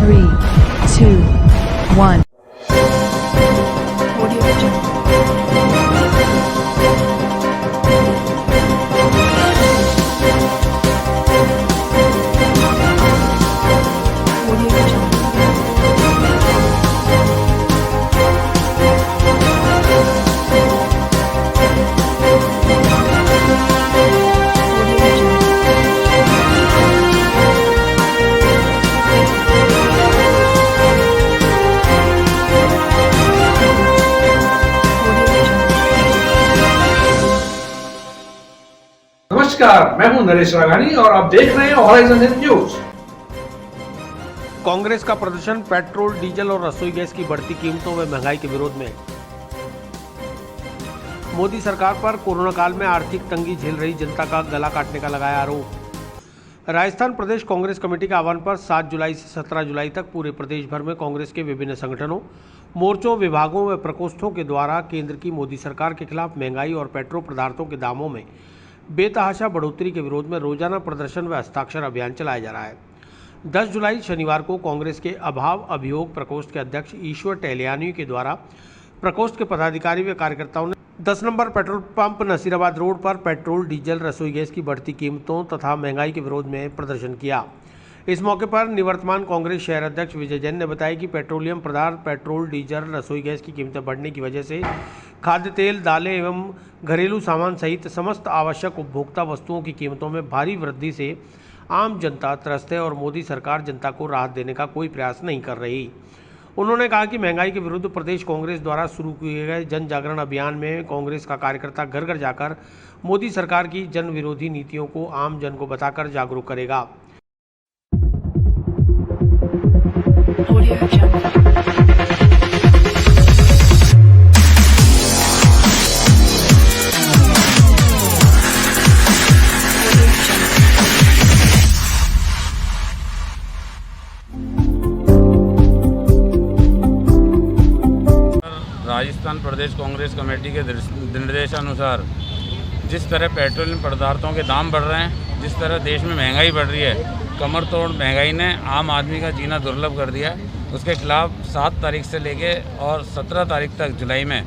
3, 2, 1. नमस्कार, मैं हूं नरेश राघानी और आप देख रहे हैं हॉराइजन हिंद न्यूज। कांग्रेस का प्रदर्शन पेट्रोल, डीजल और रसोई गैस की बढ़ती कीमतों व महंगाई के विरोध में। मोदी सरकार पर कोरोना काल में आर्थिक तंगी झेल रही जनता का गला काटने का लगाया आरोप। राजस्थान प्रदेश कांग्रेस कमेटी के आह्वान पर 7 जुलाई से 17 जुलाई तक पूरे प्रदेश भर में कांग्रेस के विभिन्न संगठनों, मोर्चों, विभागों व प्रकोष्ठों के द्वारा केंद्र की मोदी सरकार के खिलाफ महंगाई और पेट्रोल पदार्थों के दामों में बेतहाशा बढ़ोतरी के विरोध में रोजाना प्रदर्शन व हस्ताक्षर अभियान चलाया जा रहा है। 10 जुलाई शनिवार को कांग्रेस के अभाव अभियोग प्रकोष्ठ के अध्यक्ष ईश्वर टहलियानी के द्वारा प्रकोष्ठ के पदाधिकारी व कार्यकर्ताओं ने 10 number petrol pump Nasirabad road पर पेट्रोल, डीजल, रसोई गैस की बढ़ती कीमतों तथा महंगाई के विरोध में प्रदर्शन किया। इस मौके पर निवर्तमान कांग्रेस शहर अध्यक्ष विजय जैन ने बताया कि पेट्रोलियम पदार्थ, पेट्रोल, डीजल, रसोई गैस की कीमतें बढ़ने की वजह से खाद्य तेल, दालें एवं घरेलू सामान सहित समस्त आवश्यक उपभोक्ता वस्तुओं की कीमतों में भारी वृद्धि से आम जनता त्रस्त है और मोदी सरकार जनता को राहत देने का कोई प्रयास नहीं कर रही। उन्होंने कहा कि महंगाई के विरुद्ध प्रदेश कांग्रेस द्वारा शुरू किए गए जन जागरण अभियान में कांग्रेस का कार्यकर्ता घर घर जाकर मोदी सरकार की जन विरोधी नीतियों को आम जन को बताकर जागरूक करेगा। राजस्थान प्रदेश कांग्रेस कमेटी के निर्देशानुसार जिस तरह पेट्रोलियम पदार्थों के दाम बढ़ रहे हैं, जिस तरह देश में महंगाई बढ़ रही है, कमर तोड़ महंगाई ने आम आदमी का जीना दुर्लभ कर दिया है। उसके खिलाफ 7 तारीख से लेके और 17 तारीख तक जुलाई में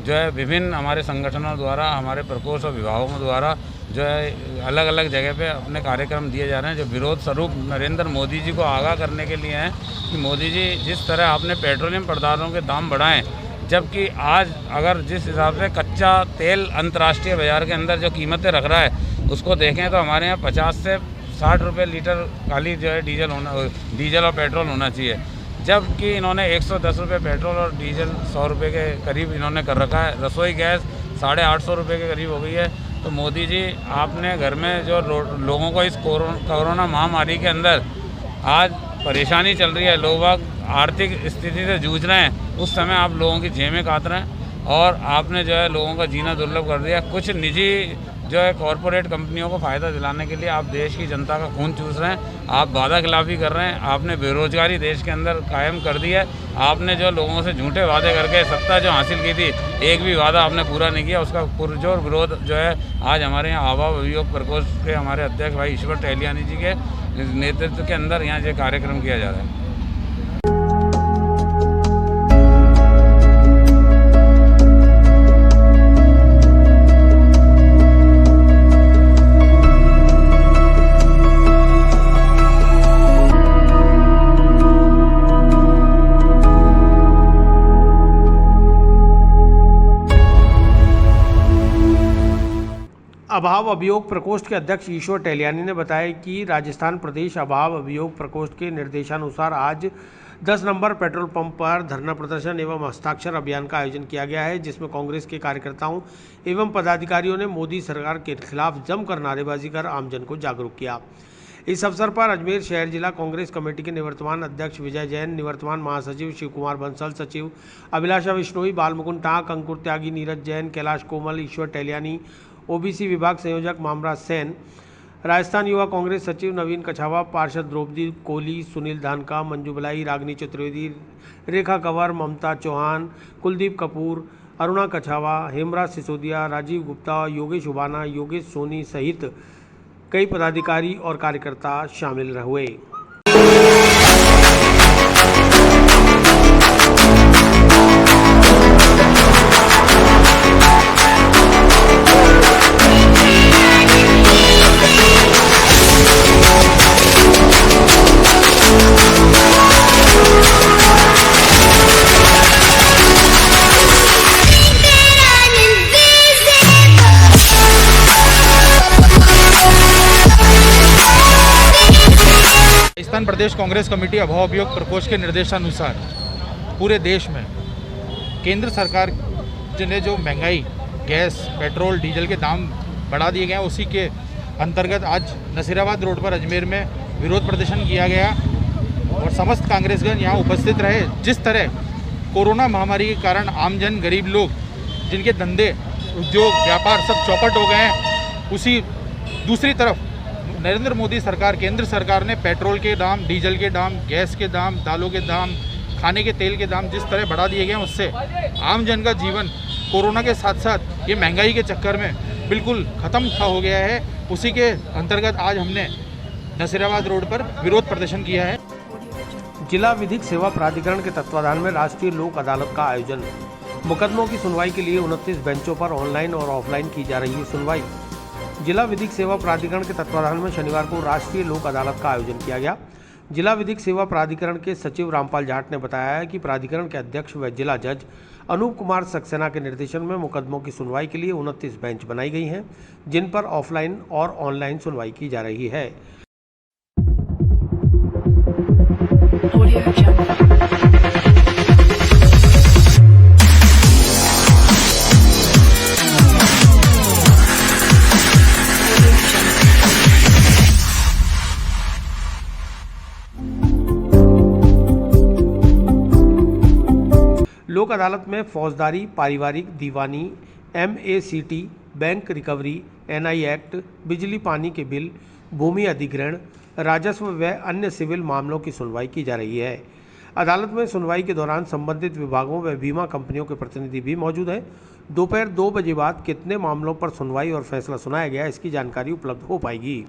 जो है विभिन्न हमारे संगठनों द्वारा, हमारे प्रकोष्ठ और विभागों द्वारा जो है अलग अलग जगह पे अपने कार्यक्रम दिए जा रहे हैं, जो विरोध स्वरूप नरेंद्र मोदी जी को आगाह करने के लिए हैं कि मोदी जी जिस तरह आपने पेट्रोलियम पदार्थों के दाम बढ़ाएँ, जबकि आज अगर जिस हिसाब से कच्चा तेल अंतर्राष्ट्रीय बाज़ार के अंदर जो कीमतें रख रहा है उसको देखें तो हमारे यहाँ 50 से 60 रुपये लीटर खाली जो है डीजल और पेट्रोल होना चाहिए, जबकि इन्होंने 110 रुपये पेट्रोल और डीजल 100 रुपये के करीब इन्होंने कर रखा है। रसोई गैस 850 रुपये के करीब हो गई है। तो मोदी जी आपने घर में जो लोगों को इस कोरोना महामारी के अंदर आज परेशानी चल रही है, लोग आर्थिक स्थिति से जूझ रहे हैं, उस समय आप लोगों की जेबें काट रहे हैं और आपने जो है लोगों का जीना दुर्लभ कर दिया। कुछ निजी जो है कॉरपोरेट कंपनियों को फ़ायदा दिलाने के लिए आप देश की जनता का खून चूस रहे हैं, आप वादा खिलाफी कर रहे हैं, आपने बेरोजगारी देश के अंदर कायम कर दी है। आपने जो लोगों से झूठे वादे करके सत्ता जो हासिल की थी, एक भी वादा आपने पूरा नहीं किया। उसका पुरजोर विरोध जो है आज हमारे यहाँ अभाव अभियोग प्रकोष्ठ के हमारे अध्यक्ष भाई ईश्वर टहलियानी जी के नेतृत्व के अंदर यहाँ जो कार्यक्रम किया जा रहा है। अभाव अभियोग प्रकोष्ठ के अध्यक्ष ईश्वर टहलियानी ने बताया कि राजस्थान प्रदेश अभाव अभियोग प्रकोष्ठ के निर्देशानुसार आज 10 नंबर पेट्रोल पंप पर धरना प्रदर्शन एवं हस्ताक्षर अभियान का आयोजन किया गया है, जिसमें कांग्रेस के कार्यकर्ताओं एवं पदाधिकारियों ने मोदी सरकार के खिलाफ जमकर नारेबाजी कर आमजन को जागरूक किया। इस अवसर पर अजमेर शहर जिला कांग्रेस कमेटी के निवर्तमान अध्यक्ष विजय जैन, निवर्तमान महासचिव शिव कुमार बंसल, सचिव अभिलाषा विश्नोई, बालमुकुंद टाक, अंकुर त्यागी, नीरज जैन, कैलाश कोमल, ईश्वर टहलियानी, ओबीसी विभाग संयोजक मामरा सेन, राजस्थान युवा कांग्रेस सचिव नवीन कछावा, पार्षद द्रौपदी कोहली, सुनील धानका, मंजू बलाई, रागनी चतुर्वेदी, रेखा कंवर, ममता चौहान, कुलदीप कपूर, अरुणा कछावा, हेमराज सिसोदिया, राजीव गुप्ता, योगेश उबाना, योगेश सोनी सहित कई पदाधिकारी और कार्यकर्ता शामिल हुए। प्रदेश कांग्रेस कमेटी अभाव अभियोग प्रकोष्ठ के निर्देशानुसार पूरे देश में केंद्र सरकार ने जो महंगाई, गैस, पेट्रोल, डीजल के दाम बढ़ा दिए गए हैं, उसी के अंतर्गत आज नसीराबाद रोड पर अजमेर में विरोध प्रदर्शन किया गया और समस्त कांग्रेसगण यहाँ उपस्थित रहे। जिस तरह कोरोना महामारी के कारण आमजन, गरीब लोग जिनके धंधे, उद्योग, व्यापार सब चौपट हो गए हैं, उसी दूसरी तरफ नरेंद्र मोदी सरकार, केंद्र सरकार ने पेट्रोल के दाम, डीजल के दाम, गैस के दाम, दालों के दाम, खाने के तेल के दाम जिस तरह बढ़ा दिए गए हैं, उससे आम जन का जीवन कोरोना के साथ साथ ये महंगाई के चक्कर में बिल्कुल ख़त्म सा हो गया है। उसी के अंतर्गत आज हमने नसीराबाद रोड पर विरोध प्रदर्शन किया है। जिला विधिक सेवा प्राधिकरण के तत्वाधान में राष्ट्रीय लोक अदालत का आयोजन। मुकदमों की सुनवाई के लिए 29 बेंचों पर ऑनलाइन और ऑफलाइन की जा रही है सुनवाई। जिला विधिक सेवा प्राधिकरण के तत्वाधान में शनिवार को राष्ट्रीय लोक अदालत का आयोजन किया गया। जिला विधिक सेवा प्राधिकरण के सचिव रामपाल जाट ने बताया है कि प्राधिकरण के अध्यक्ष व जिला जज अनूप कुमार सक्सेना के निर्देशन में मुकदमों की सुनवाई के लिए 29 बेंच बनाई गई हैं, जिन पर ऑफलाइन और ऑनलाइन सुनवाई की जा रही है। लोक अदालत में फौजदारी, पारिवारिक, दीवानी, MACT, bank recovery, NI act, बिजली पानी के बिल, भूमि अधिग्रहण, राजस्व व अन्य सिविल मामलों की सुनवाई की जा रही है। अदालत में सुनवाई के दौरान संबंधित विभागों व बीमा कंपनियों के प्रतिनिधि भी मौजूद हैं। दोपहर 2 बजे बाद कितने मामलों पर सुनवाई और फैसला सुनाया गया, इसकी जानकारी उपलब्ध हो पाएगी।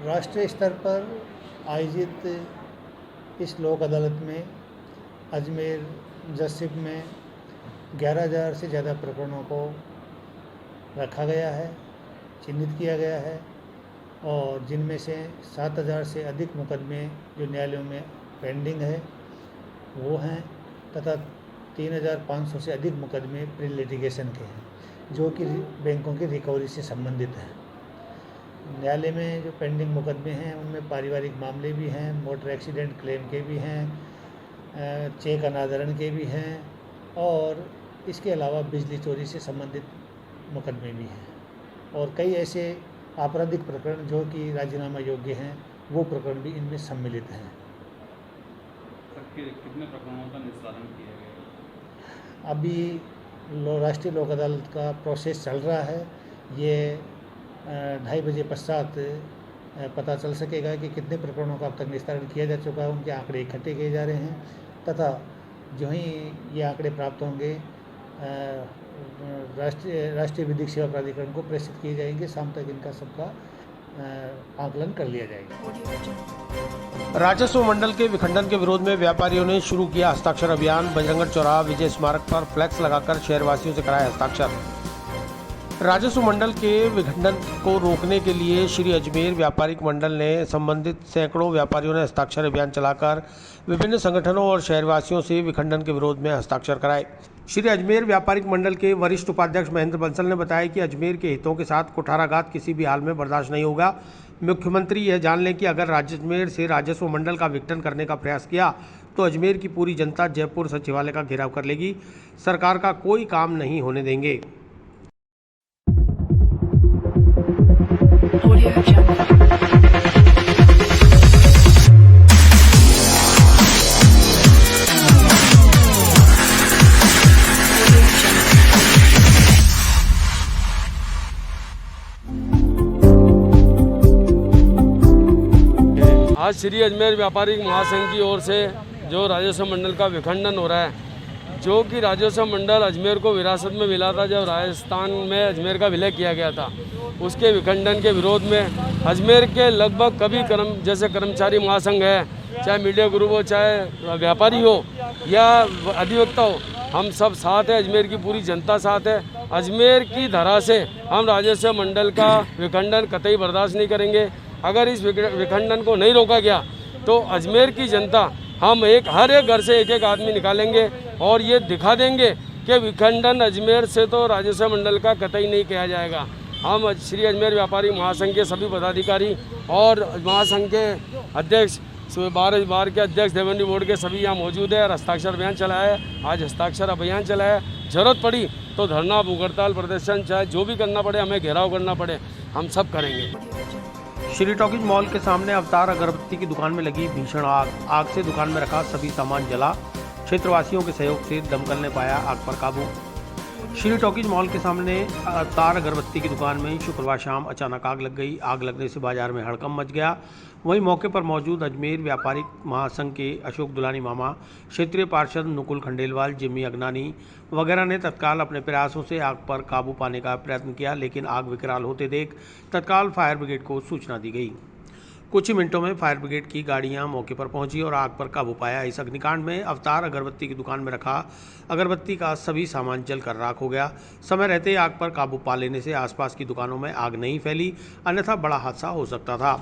राष्ट्रीय स्तर पर आयोजित इस लोक अदालत में अजमेर जसीब में 11,000 से ज़्यादा प्रकरणों को रखा गया है, चिन्हित किया गया है और जिनमें से 7,000 से अधिक मुकदमे जो न्यायालयों में पेंडिंग है वो हैं तथा 3,500 से अधिक मुकदमे प्री लिटिगेशन के हैं जो कि बैंकों की रिकवरी से संबंधित हैं। न्यायालय में जो पेंडिंग मुकदमे हैं उनमें पारिवारिक मामले भी हैं, मोटर एक्सीडेंट क्लेम के भी हैं, चेक अनादरण के भी हैं और इसके अलावा बिजली चोरी से संबंधित मुकदमे भी हैं और कई ऐसे आपराधिक प्रकरण जो कि राजीनामा योग्य हैं वो प्रकरण भी इनमें सम्मिलित हैं। कितने प्रकरणों का निस्तारण किया गया? अभी राष्ट्रीय लोक अदालत का प्रोसेस चल रहा है। ये 2:30 बजे पश्चात पता चल सकेगा कि कितने प्रकरणों का अब तक निस्तारण किया जा चुका है, उनके आंकड़े इकट्ठे किए जा रहे हैं तथा जो ही ये आंकड़े प्राप्त होंगे राष्ट्रीय विधिक सेवा प्राधिकरण को प्रेषित किए जाएंगे। शाम तक इनका सबका आकलन कर लिया जाएगा। राजस्व मंडल के विखंडन के विरोध में व्यापारियों ने शुरू किया हस्ताक्षर अभियान। बजरंगगढ़ चौराहा विजय स्मारक पर फ्लैक्स लगाकर शहरवासियों से कराए हस्ताक्षर। राजस्व मंडल के विखंडन को रोकने के लिए श्री अजमेर व्यापारिक मंडल ने संबंधित सैकड़ों व्यापारियों ने हस्ताक्षर अभियान चलाकर विभिन्न संगठनों और शहरवासियों से विखंडन के विरोध में हस्ताक्षर कराए। श्री अजमेर व्यापारिक मंडल के वरिष्ठ उपाध्यक्ष महेंद्र बंसल ने बताया कि अजमेर के हितों के साथ कुठाराघात किसी भी हाल में बर्दाश्त नहीं होगा। मुख्यमंत्री यह जान लें कि अगर अजमेर से राजस्व मंडल का विघटन करने का प्रयास किया तो अजमेर की पूरी जनता जयपुर सचिवालय का घेराव कर लेगी। सरकार का कोई काम नहीं होने देंगे। आज श्री अजमेर व्यापारिक महासंघ की ओर से जो राजस्व मंडल का विखंडन हो रहा है जो कि राजस्व मंडल अजमेर को विरासत में मिला था जब राजस्थान में अजमेर का विलय किया गया था, उसके विखंडन के विरोध में अजमेर के लगभग कभी जैसे कर्मचारी महासंघ है, चाहे मीडिया ग्रुप हो, चाहे व्यापारी हो या अधिवक्ता हो, हम सब साथ हैं। अजमेर की पूरी जनता साथ है। अजमेर की धरा से हम राजस्व मंडल का विखंडन कतई बर्दाश्त नहीं करेंगे। अगर इस विखंडन को नहीं रोका गया तो अजमेर की जनता हम हर एक घर से एक आदमी निकालेंगे और ये दिखा देंगे कि विखंडन अजमेर से तो राजस्व मंडल का कतई नहीं किया जाएगा। हम श्री अजमेर व्यापारी महासंघ के सभी पदाधिकारी और महासंघ के अध्यक्ष 12 के अध्यक्ष देवेंद्र बोर्ड के सभी यहाँ मौजूद है और हस्ताक्षर अभियान चलाया है। आज हस्ताक्षर अभियान चलाया है। जरूरत पड़ी तो धरना, भूख हड़ताल, प्रदर्शन, चाहे जो भी करना पड़े, हमें घेराव करना पड़े, हम सब करेंगे। श्री टॉकीज मॉल के सामने अवतार अगरबत्ती की दुकान में लगी भीषण आग से दुकान में रखा सभी सामान जला। क्षेत्रवासियों के सहयोग से दमकल ने पाया आग पर काबू। श्री टॉकीज मॉल के सामने अवतार अगरबत्ती की दुकान में शुक्रवार शाम अचानक आग लग गई। आग लगने से बाजार में हड़कंप मच गया। वहीं मौके पर मौजूद अजमेर व्यापारिक महासंघ के अशोक दुलानी मामा, क्षेत्रीय पार्षद नुकुल खंडेलवाल, जिम्मी अगनानी वगैरह ने तत्काल अपने प्रयासों से आग पर काबू पाने का प्रयत्न किया, लेकिन आग विकराल होते देख तत्काल फायर ब्रिगेड को सूचना दी गई। कुछ ही मिनटों में फायर ब्रिगेड की गाड़ियां मौके पर पहुंची और आग पर काबू पाया। इस अग्निकांड में अवतार अगरबत्ती की दुकान में रखा अगरबत्ती का सभी सामान जलकर राख हो गया। समय रहते आग पर काबू पा लेने से आसपास की दुकानों में आग नहीं फैली, अन्यथा बड़ा हादसा हो सकता था।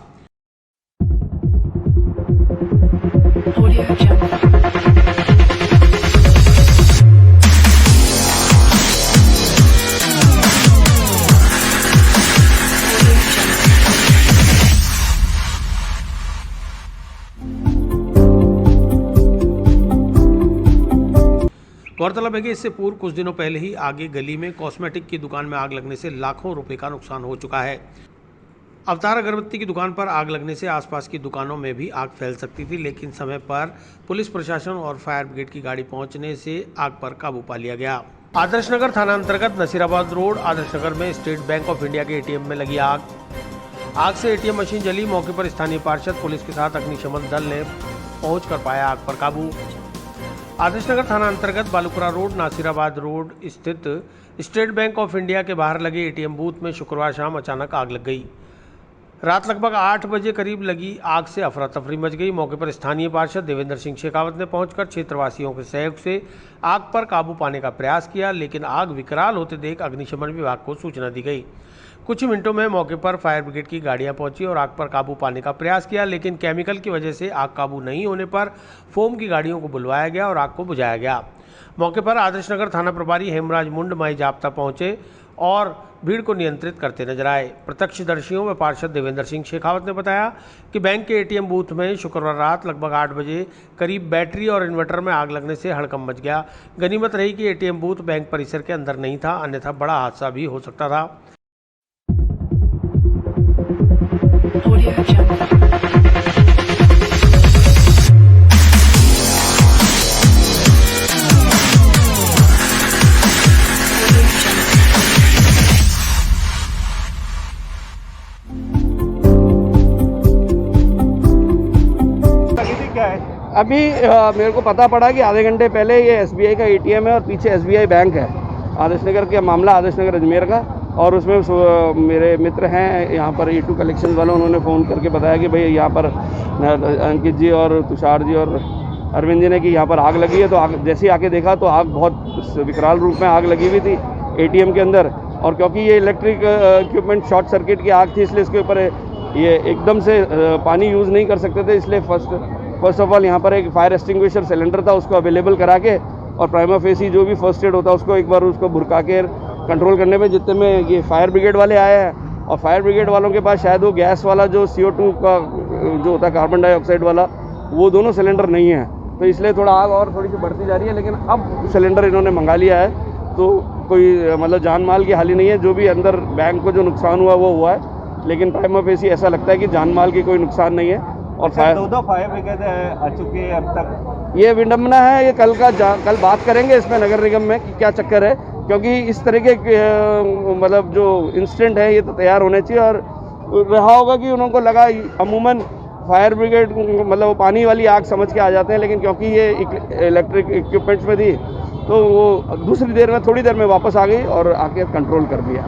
गौरतलब है कि इससे पूर्व कुछ दिनों पहले ही आगे गली में कॉस्मेटिक की दुकान में आग लगने से लाखों रुपए का नुकसान हो चुका है। अवतार अगरबत्ती की दुकान पर आग लगने से आसपास की दुकानों में भी आग फैल सकती थी, लेकिन समय पर पुलिस प्रशासन और फायर ब्रिगेड की गाड़ी पहुंचने से आग पर काबू पा लिया गया। आदर्श नगर थाना अंतर्गत नसीराबाद रोड आदर्श नगर में स्टेट बैंक ऑफ इंडिया के एटीएम में लगी आग से एटीएम मशीन जली। मौके पर स्थानीय पार्षद, पुलिस के साथ अग्निशमन दल ने पहुंचकर पाया आग पर काबू। आदर्श नगर थाना अंतर्गत बालूपुरा रोड नासिराबाद रोड स्थित स्टेट बैंक ऑफ इंडिया के बाहर लगे एटीएम बूथ में शुक्रवार शाम अचानक आग लग गई। रात लगभग 8 बजे करीब लगी आग से अफरा तफरी मच गई। मौके पर स्थानीय पार्षद देवेंद्र सिंह शेखावत ने पहुंचकर क्षेत्रवासियों के सहयोग से आग पर काबू पाने का प्रयास किया, लेकिन आग विकराल होते देख अग्निशमन विभाग को सूचना दी गई। कुछ ही मिनटों में मौके पर फायर ब्रिगेड की गाड़ियां पहुंची और आग पर काबू पाने का प्रयास किया, लेकिन केमिकल की वजह से आग काबू नहीं होने पर फोम की गाड़ियों को बुलवाया गया और आग को बुझाया गया। मौके पर आदर्श नगर थाना प्रभारी हेमराज मुंड माई जाप्ता पहुंचे और भीड़ को नियंत्रित करते नजर आए। प्रत्यक्षदर्शियों में पार्षद देवेंद्र सिंह शेखावत ने बताया कि बैंक के एटीएम बूथ में शुक्रवार रात लगभग 8 बजे करीब बैटरी और इन्वर्टर में आग लगने से हड़कंप मच गया। गनीमत रही कि एटीएम बूथ बैंक परिसर के अंदर नहीं था, अन्यथा बड़ा हादसा भी हो सकता था। अभी मेरे को पता पड़ा कि आधे घंटे पहले ये एसबीआई का एटीएम है और पीछे एसबीआई बैंक है। आदर्श नगर का मामला, आदर्श नगर अजमेर का, और उसमें मेरे मित्र हैं यहाँ पर E2 कलेक्शन वाले, उन्होंने फ़ोन करके बताया कि भाई यहाँ पर अंकित जी और तुषार जी और अरविंद जी ने कि यहाँ पर आग लगी है। तो आग जैसे ही आके देखा तो आग बहुत विकराल रूप में आग लगी हुई थी एटीएम के अंदर, और क्योंकि ये इलेक्ट्रिक इक्विपमेंट शॉर्ट सर्किट की आग थी, इसलिए इसके ऊपर ये एकदम से पानी यूज़ नहीं कर सकते थे। इसलिए फर्स्ट ऑफ ऑल यहाँ पर एक फायर एक्सटिंग्विशर सिलेंडर था, उसको अवेलेबल करा के और प्राइमा फेसी जो भी फर्स्ट एड होता है उसको एक बार उसको भुरका के कंट्रोल करने में जितने में ये फायर ब्रिगेड वाले आए हैं, और फायर ब्रिगेड वालों के पास शायद वो गैस वाला जो CO2 का जो होता है कार्बन डाइऑक्साइड वाला, वो दोनों सिलेंडर नहीं है, तो इसलिए थोड़ा आग और थोड़ी सी बढ़ती जा रही है। लेकिन अब सिलेंडर इन्होंने मंगा लिया है, तो कोई मतलब जान माल की हानि नहीं है। जो भी अंदर बैंक को जो नुकसान हुआ वो हुआ है, लेकिन प्राइमा फेसी ऐसा लगता है कि जान माल की कोई नुकसान नहीं है। और दो फायर ब्रिगेड आ चुकी है अब तक। ये विडम्बना है, ये कल बात करेंगे इसमें नगर निगम में कि क्या चक्कर है, क्योंकि इस तरह के मतलब जो इंसिडेंट है ये तो तैयार होने चाहिए। और रहा होगा कि उनको लगा अमूमन फायर ब्रिगेड मतलब पानी वाली आग समझ के आ जाते हैं, लेकिन क्योंकि ये इलेक्ट्रिक इक्विपमेंट्स में थी तो वो दूसरी देर में, थोड़ी देर में वापस आ गई और आके कंट्रोल कर लिया।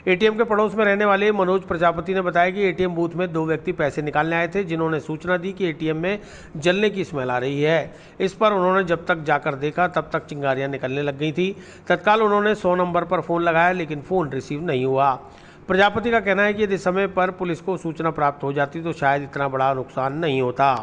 एटीएम के पड़ोस में रहने वाले मनोज प्रजापति ने बताया कि एटीएम बूथ में 2 व्यक्ति पैसे निकालने आए थे, जिन्होंने सूचना दी कि एटीएम में जलने की स्मेल आ रही है। इस पर उन्होंने जब तक जाकर देखा तब तक चिंगारियां निकलने लग गई थी। तत्काल उन्होंने 100 नंबर पर फ़ोन लगाया, लेकिन फ़ोन रिसीव नहीं हुआ। प्रजापति का कहना है कि यदि समय पर पुलिस को सूचना प्राप्त हो जाती तो शायद इतना बड़ा नुकसान नहीं होता।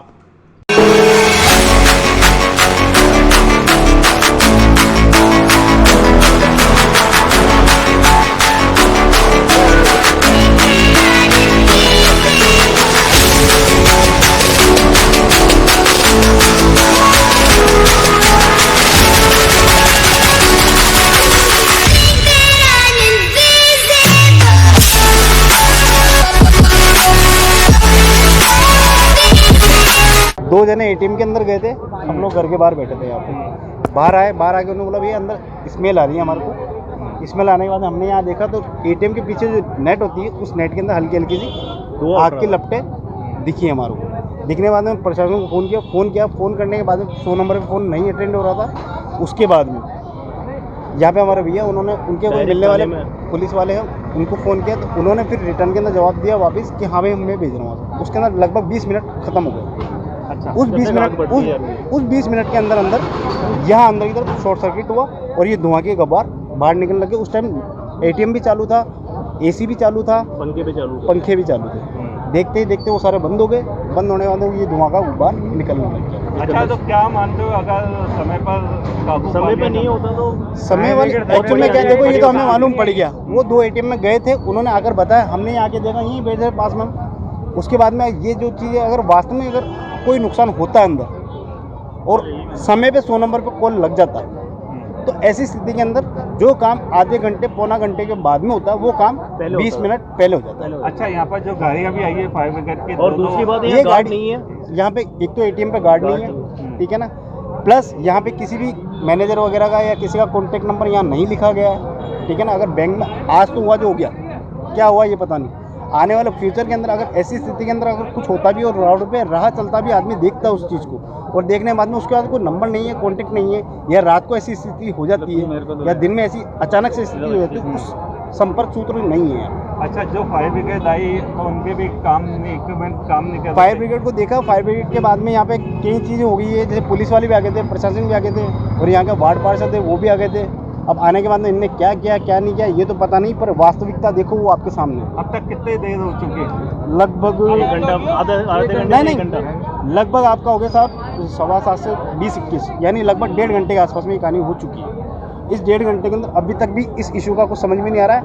दो जने एटीएम के अंदर गए थे, हम लोग घर के बाहर बैठे थे। यहाँ पे बाहर आके उन्होंने बोला भैया अंदर स्मेल आ रही है हमारे को। स्मेल आने के बाद हमने यहाँ देखा तो एटीएम के पीछे जो नेट होती है उस नेट के अंदर हल्की हल्की सी आग की लपटें दिखी हमारे को। दिखने के बाद में प्रशासन को फ़ोन किया। फ़ोन करने के बाद में 100 नंबर पर फ़ोन नहीं अटेंड हो रहा था। उसके बाद में यहाँ पे हमारे भैया उन्होंने उनके कोई मिलने वाले पुलिस वाले हैं, उनको फ़ोन किया तो उन्होंने फिर रिटर्न के अंदर जवाब दिया वापस कि हाँ भाई मैं भेज रहा हूँ। उसके अंदर लगभग 20 मिनट ख़त्म हो गए। अच्छा, उस 20 मिनट के अंदर यहाँ अंदर की तरफ शॉर्ट सर्किट हुआ और ये धुआं के गब्बार बाहर निकलने लगे। उस टाइम एटीएम भी चालू था, एसी भी चालू था, पंखे भी चालू थे। देखते ही देखते वो सारे बंद हो गए। बंद होने के बाद ये धुआं का गुब्बार निकलने लग गया। अच्छा, तो क्या मानते हो अगर समय पर नहीं होता तो समय वाले एक्चुअल में क्या, देखो ये तो हमें मालूम पड़ गया। वो 2 एटीएम में गए थे, उन्होंने आकर बताया, हमने आके देखा यहीं बैठे पास में। उसके बाद में ये जो चीज़ें अगर वास्तव में अगर कोई नुकसान होता है अंदर और समय पे 100 नंबर पे कॉल लग जाता है तो ऐसी स्थिति के अंदर जो काम आधे घंटे पौना घंटे के बाद में होता है वो काम 20 मिनट पहले हो जाता है। अच्छा, यहाँ पर जो गाड़ियाँ भी आई है फायर ब्रिगेड की, और दूसरी बात ये गार्ड नहीं है यहाँ पे। एक तो एटीएम पे गार्ड नहीं है, ठीक है ना, प्लस यहाँ पे किसी भी मैनेजर वगैरह का या किसी का कॉन्टेक्ट नंबर यहाँ नहीं लिखा गया है, ठीक है ना। अगर बैंक में आज तो हुआ जो हो गया, क्या हुआ ये पता नहीं। आने वाले फ्यूचर के अंदर अगर ऐसी स्थिति के अंदर अगर कुछ होता भी और रोड पे राह चलता भी आदमी देखता है उस चीज़ को और देखने के बाद में उसके बाद कोई नंबर नहीं है, कॉन्टेक्ट नहीं है, या रात को ऐसी स्थिति हो जाती है या दिन में ऐसी अचानक से स्थिति हो जाती है, उस संपर्क सूत्र नहीं है। अच्छा, जो फायर ब्रिगेड आई तो उनके भी इक्विपमेंट काम नहीं कर रहे। फायर ब्रिगेड को देखा, फायर ब्रिगेड के बाद में यहाँ पे कई चीज़ें हो गई है, जैसे पुलिस वाले भी आ गए थे, प्रशासन भी आ गए थे और यहाँ के वार्ड पार्षद थे वो भी आ गए थे। अब आने के बाद में इनने क्या किया क्या नहीं किया ये तो पता नहीं, पर वास्तविकता देखो वो आपके सामने। अब तक कितने देर हो चुकी है? लगभग लगभग आपका हो गया साहब 7:15 से 20-21, यानी लगभग 1.5 घंटे के आसपास में ये कहानी हो चुकी है। इस 1.5 घंटे के अंदर अभी तक भी इस इशू का कुछ समझ में नहीं आ रहा है।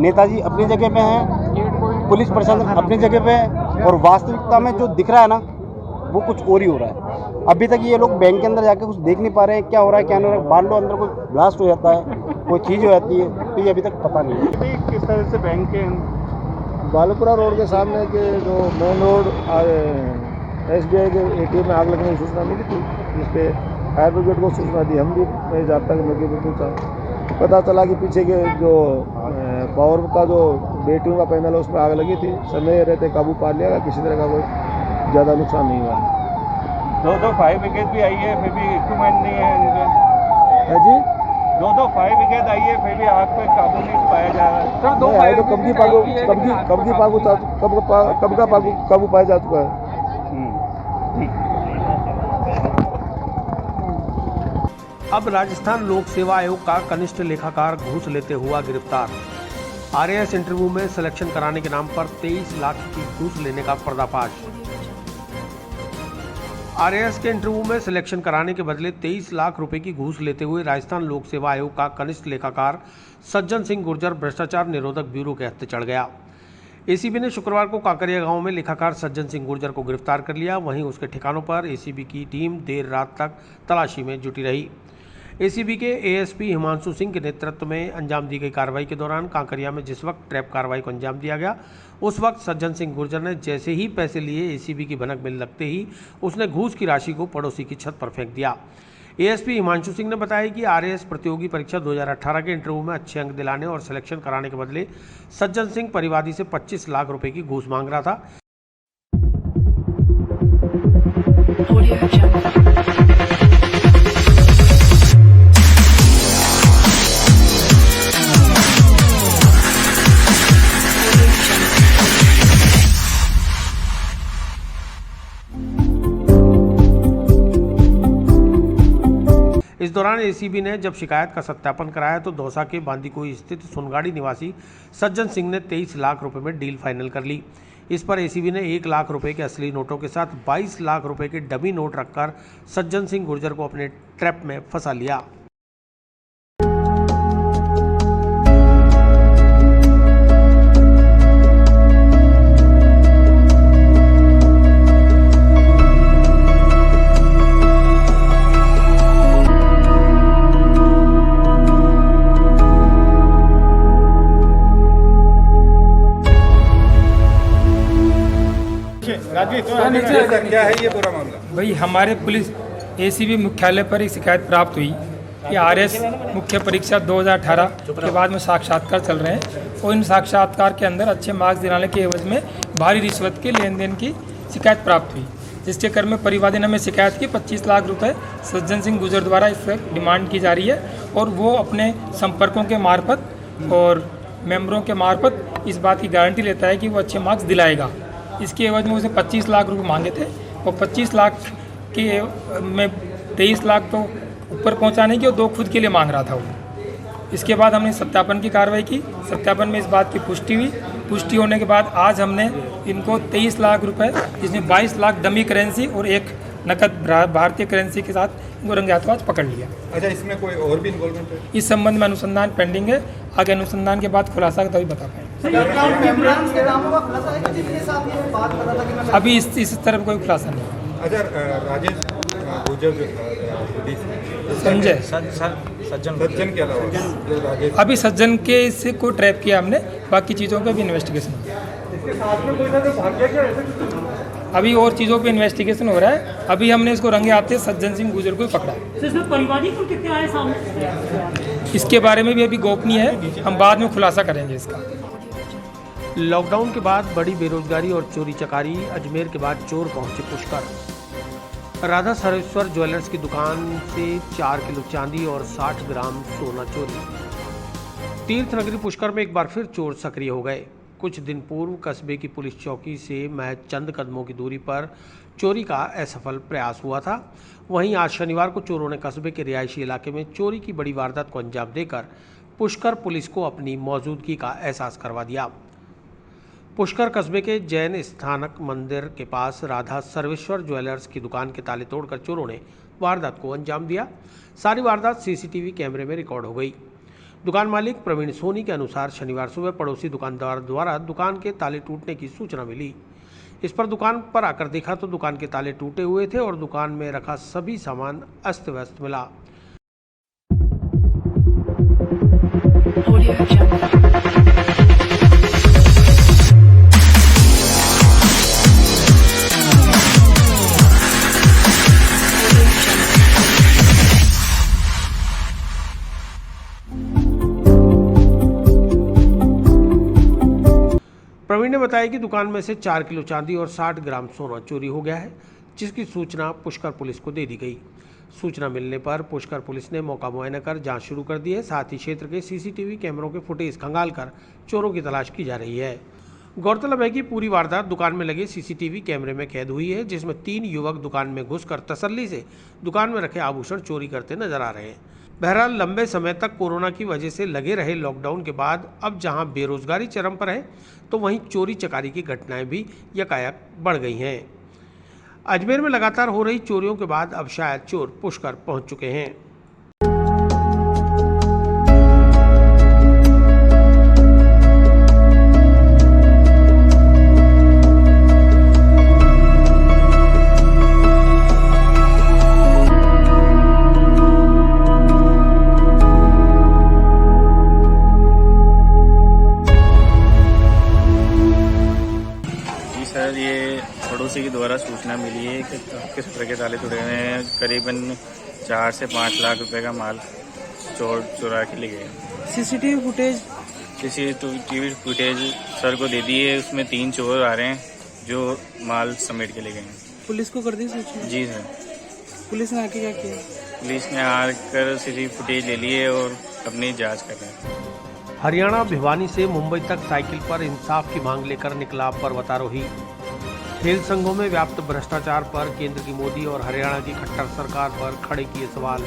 नेताजी अपनी जगह पे हैं, पुलिस प्रशासन अपनी जगह पे है और वास्तविकता में जो दिख रहा है ना वो कुछ और ही हो रहा है। अभी तक ये लोग बैंक के अंदर जाके कुछ देख नहीं पा रहे हैं क्या हो रहा है क्या नहीं हो रहा है। मान लो अंदर कोई ब्लास्ट हो जाता है, कोई चीज़ हो जाती है तो ये अभी तक पता नहीं है। किस तरह से बैंक के बालपुरा रोड के सामने के जो मेन रोड SBI के ATM में आग लगने की सूचना मिली थी, जिस पे फायर ब्रिगेड को सूचना दी। हम भी मेरी जाबता के मौके पर पूछा, पता चला कि पीछे के जो पावर का जो बैटरियों का पैनल है उसमें आग लगी थी। समय रहते काबू पा लिया, किसी तरह का कोई ज़्यादा नुकसान नहीं हुआ। 2 फायर ब्रिगेड भी आई है, फिर भी इक्विपमेंट नहीं है इनके। है जी, 2 फायर ब्रिगेड आई है, फिर भी आग पे काबू नहीं पाया जा रहा है। सर, 2 फायर तो कब का काबू पाया जा चुका है। अब राजस्थान लोक सेवा आयोग का कनिष्ठ लेखाकार घूस लेते हुआ गिरफ्तार। RAS इंटरव्यू में सिलेक्शन कराने के नाम पर 23 लाख की घूस लेने का पर्दाफाश। RAS के इंटरव्यू में सिलेक्शन कराने के बदले 23 लाख रुपए की घूस लेते हुए राजस्थान लोक सेवा आयोग का कनिष्ठ लेखाकार सज्जन सिंह गुर्जर भ्रष्टाचार निरोधक ब्यूरो के हत्थे चढ़ गया। ACB ने शुक्रवार को काकरिया गांव में लेखाकार सज्जन सिंह गुर्जर को गिरफ्तार कर लिया। वहीं उसके ठिकानों पर ACB की टीम देर रात तक तलाशी में जुटी रही। एसीबी के एएसपी हिमांशु सिंह के नेतृत्व में अंजाम दी गई कार्रवाई के दौरान कांकरिया में जिस वक्त ट्रैप कार्रवाई को अंजाम दिया गया, उस वक्त सज्जन सिंह गुर्जर ने जैसे ही पैसे लिए एसीबी की भनक मिलने लगते ही उसने घूस की राशि को पड़ोसी की छत पर फेंक दिया। एएसपी हिमांशु सिंह ने बताया कि आरएएस प्रतियोगी परीक्षा 2018 के इंटरव्यू में अच्छे अंक दिलाने और सिलेक्शन कराने के बदले सज्जन सिंह परिवादी से 25 लाख रुपए की घूस मांग रहा था। इस दौरान एसीबी ने जब शिकायत का सत्यापन कराया तो दौसा के बांदीकुई स्थित सुनगाड़ी निवासी सज्जन सिंह ने 23 लाख रुपए में डील फाइनल कर ली। इस पर एसीबी ने 1 लाख रुपए के असली नोटों के साथ 22 लाख रुपए के डमी नोट रखकर सज्जन सिंह गुर्जर को अपने ट्रैप में फंसा लिया। क्या है ये पूरा मामला? भाई हमारे पुलिस एसीबी मुख्यालय पर एक शिकायत प्राप्त हुई कि आरएस मुख्य परीक्षा 2018 के बाद में साक्षात्कार चल रहे हैं और इन साक्षात्कार के अंदर अच्छे मार्क्स दिलाने के एवज में भारी रिश्वत के लेन देन की शिकायत प्राप्त हुई, जिसके क्रम में परिवादी ने हमें शिकायत की 25 लाख रुपए सज्जन सिंह गुर्जर द्वारा इस वक्त डिमांड की जा रही है और वो अपने संपर्कों के मार्फत और मेंबरों के मार्फत इस बात की गारंटी लेता है कि वो अच्छे मार्क्स दिलाएगा। इसके एवज में उसे 25 लाख रुपए मांगे थे और 25 लाख के में 23 लाख तो ऊपर पहुंचाने की और 2 खुद के लिए मांग रहा था वो। इसके बाद हमने सत्यापन की कार्रवाई की। सत्यापन में इस बात की पुष्टि हुई। पुष्टि होने के बाद आज हमने इनको 23 लाख रुपए, जिसमें 22 लाख डमी करेंसी और 1 नकद भारतीय करेंसी के साथ इनको रंगे हाथों आज पकड़ लिया। अच्छा, इसमें कोई और भी इन्वॉल्वमेंट है? इस संबंध में अनुसंधान पेंडिंग है। आगे अनुसंधान के बाद खुलासा तभी बता पाएंगे। अभी इस तरफ कोई खुलासा नहीं। अच्छा, राजेश गुर्जर जो था, संजय सज्जन के अलावा अभी सज्जन के इससे कोई ट्रैप किया हमने, बाकी चीज़ों पे भी इन्वेस्टिगेशन हो रहा है। अभी और चीज़ों पे इन्वेस्टिगेशन हो रहा है। अभी हमने इसको रंगे हाथ से सज्जन सिंह गुर्जर को पकड़ा। कितने आए सामने? इसके बारे में भी अभी गोपनीय है, हम बाद में खुलासा करेंगे इसका। लॉकडाउन के बाद बड़ी बेरोजगारी और चोरी चकारी, अजमेर के बाद चोर पहुंचे पुष्कर। राधा सर्वेश्वर ज्वेलर्स की दुकान से 4 किलो चांदी और 60 ग्राम सोना चोरी। तीर्थ नगरी पुष्कर में एक बार फिर चोर सक्रिय हो गए। कुछ दिन पूर्व कस्बे की पुलिस चौकी से महज चंद कदमों की दूरी पर चोरी का असफल प्रयास हुआ था। वहीं आज शनिवार को चोरों ने कस्बे के रिहायशी इलाके में चोरी की बड़ी वारदात को अंजाम देकर पुष्कर पुलिस को अपनी मौजूदगी का एहसास करवा दिया। पुष्कर कस्बे के जैन स्थानक मंदिर के पास राधा सर्वेश्वर ज्वेलर्स की दुकान के ताले तोड़कर चोरों ने वारदात को अंजाम दिया। सारी वारदात सीसीटीवी कैमरे में रिकॉर्ड हो गई। दुकान मालिक प्रवीण सोनी के अनुसार शनिवार सुबह पड़ोसी दुकानदार द्वारा दुकान के ताले टूटने की सूचना मिली। इस पर दुकान पर आकर देखा तो दुकान के ताले टूटे हुए थे और दुकान में रखा सभी सामान अस्त व्यस्त मिला। प्रवीण ने बताया कि दुकान में से 4 किलो चांदी और 60 ग्राम सोना चोरी हो गया है, जिसकी सूचना पुष्कर पुलिस को दे दी गई। सूचना मिलने पर पुष्कर पुलिस ने मौका मुआयना कर जांच शुरू कर दी है। साथ ही क्षेत्र के सीसीटीवी कैमरों के फुटेज खंगालकर चोरों की तलाश की जा रही है। गौरतलब है कि पूरी वारदात दुकान में लगे सीसीटीवी कैमरे में कैद हुई है, जिसमें 3 युवक दुकान में घुसकर तसल्ली से दुकान में रखे आभूषण चोरी करते नजर आ रहे हैं। बहरहाल लंबे समय तक कोरोना की वजह से लगे रहे लॉकडाउन के बाद अब जहां बेरोजगारी चरम पर है, तो वहीं चोरी चकारी की घटनाएं भी यकायक बढ़ गई हैं। अजमेर में लगातार हो रही चोरियों के बाद अब शायद चोर पुष्कर पहुंच चुके हैं। एजेंसी के द्वारा सूचना मिली है कि आपके शटर के ताले तोड़े हुए हैं, करीबन 4 से 5 लाख रुपए का माल चोर चुरा के ले गए। सीसीटीवी फुटेज सर को दे दी है, उसमें 3 चोर आ रहे हैं जो माल समेट के ले गए हैं। पुलिस को कर दी सूचना? जी सर। पुलिस ने आके क्या किया? पुलिस ने आकर सीसीटीवी फुटेज ले ली है और अपनी जांच कर रहे हैं। हरियाणा भिवानी से मुंबई तक साइकिल पर इंसाफ की मांग लेकर निकला पर्वतारोही। खेल संघों में व्याप्त भ्रष्टाचार पर केंद्र की मोदी और हरियाणा की खट्टर सरकार पर खड़े किए सवाल।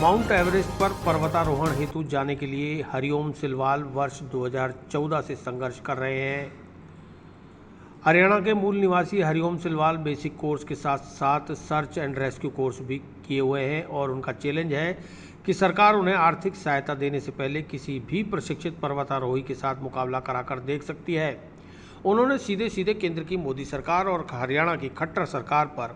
माउंट एवरेस्ट पर पर्वतारोहण हेतु जाने के लिए हरिओम सिलवाल वर्ष 2014 से संघर्ष कर रहे हैं। हरियाणा के मूल निवासी हरिओम सिलवाल बेसिक कोर्स के साथ साथ सर्च एंड रेस्क्यू कोर्स भी किए हुए हैं और उनका चैलेंज है कि सरकार उन्हें आर्थिक सहायता देने से पहले किसी भी प्रशिक्षित पर्वतारोही के साथ मुकाबला कराकर देख सकती है। उन्होंने सीधे सीधे केंद्र की मोदी सरकार और हरियाणा की खट्टर सरकार पर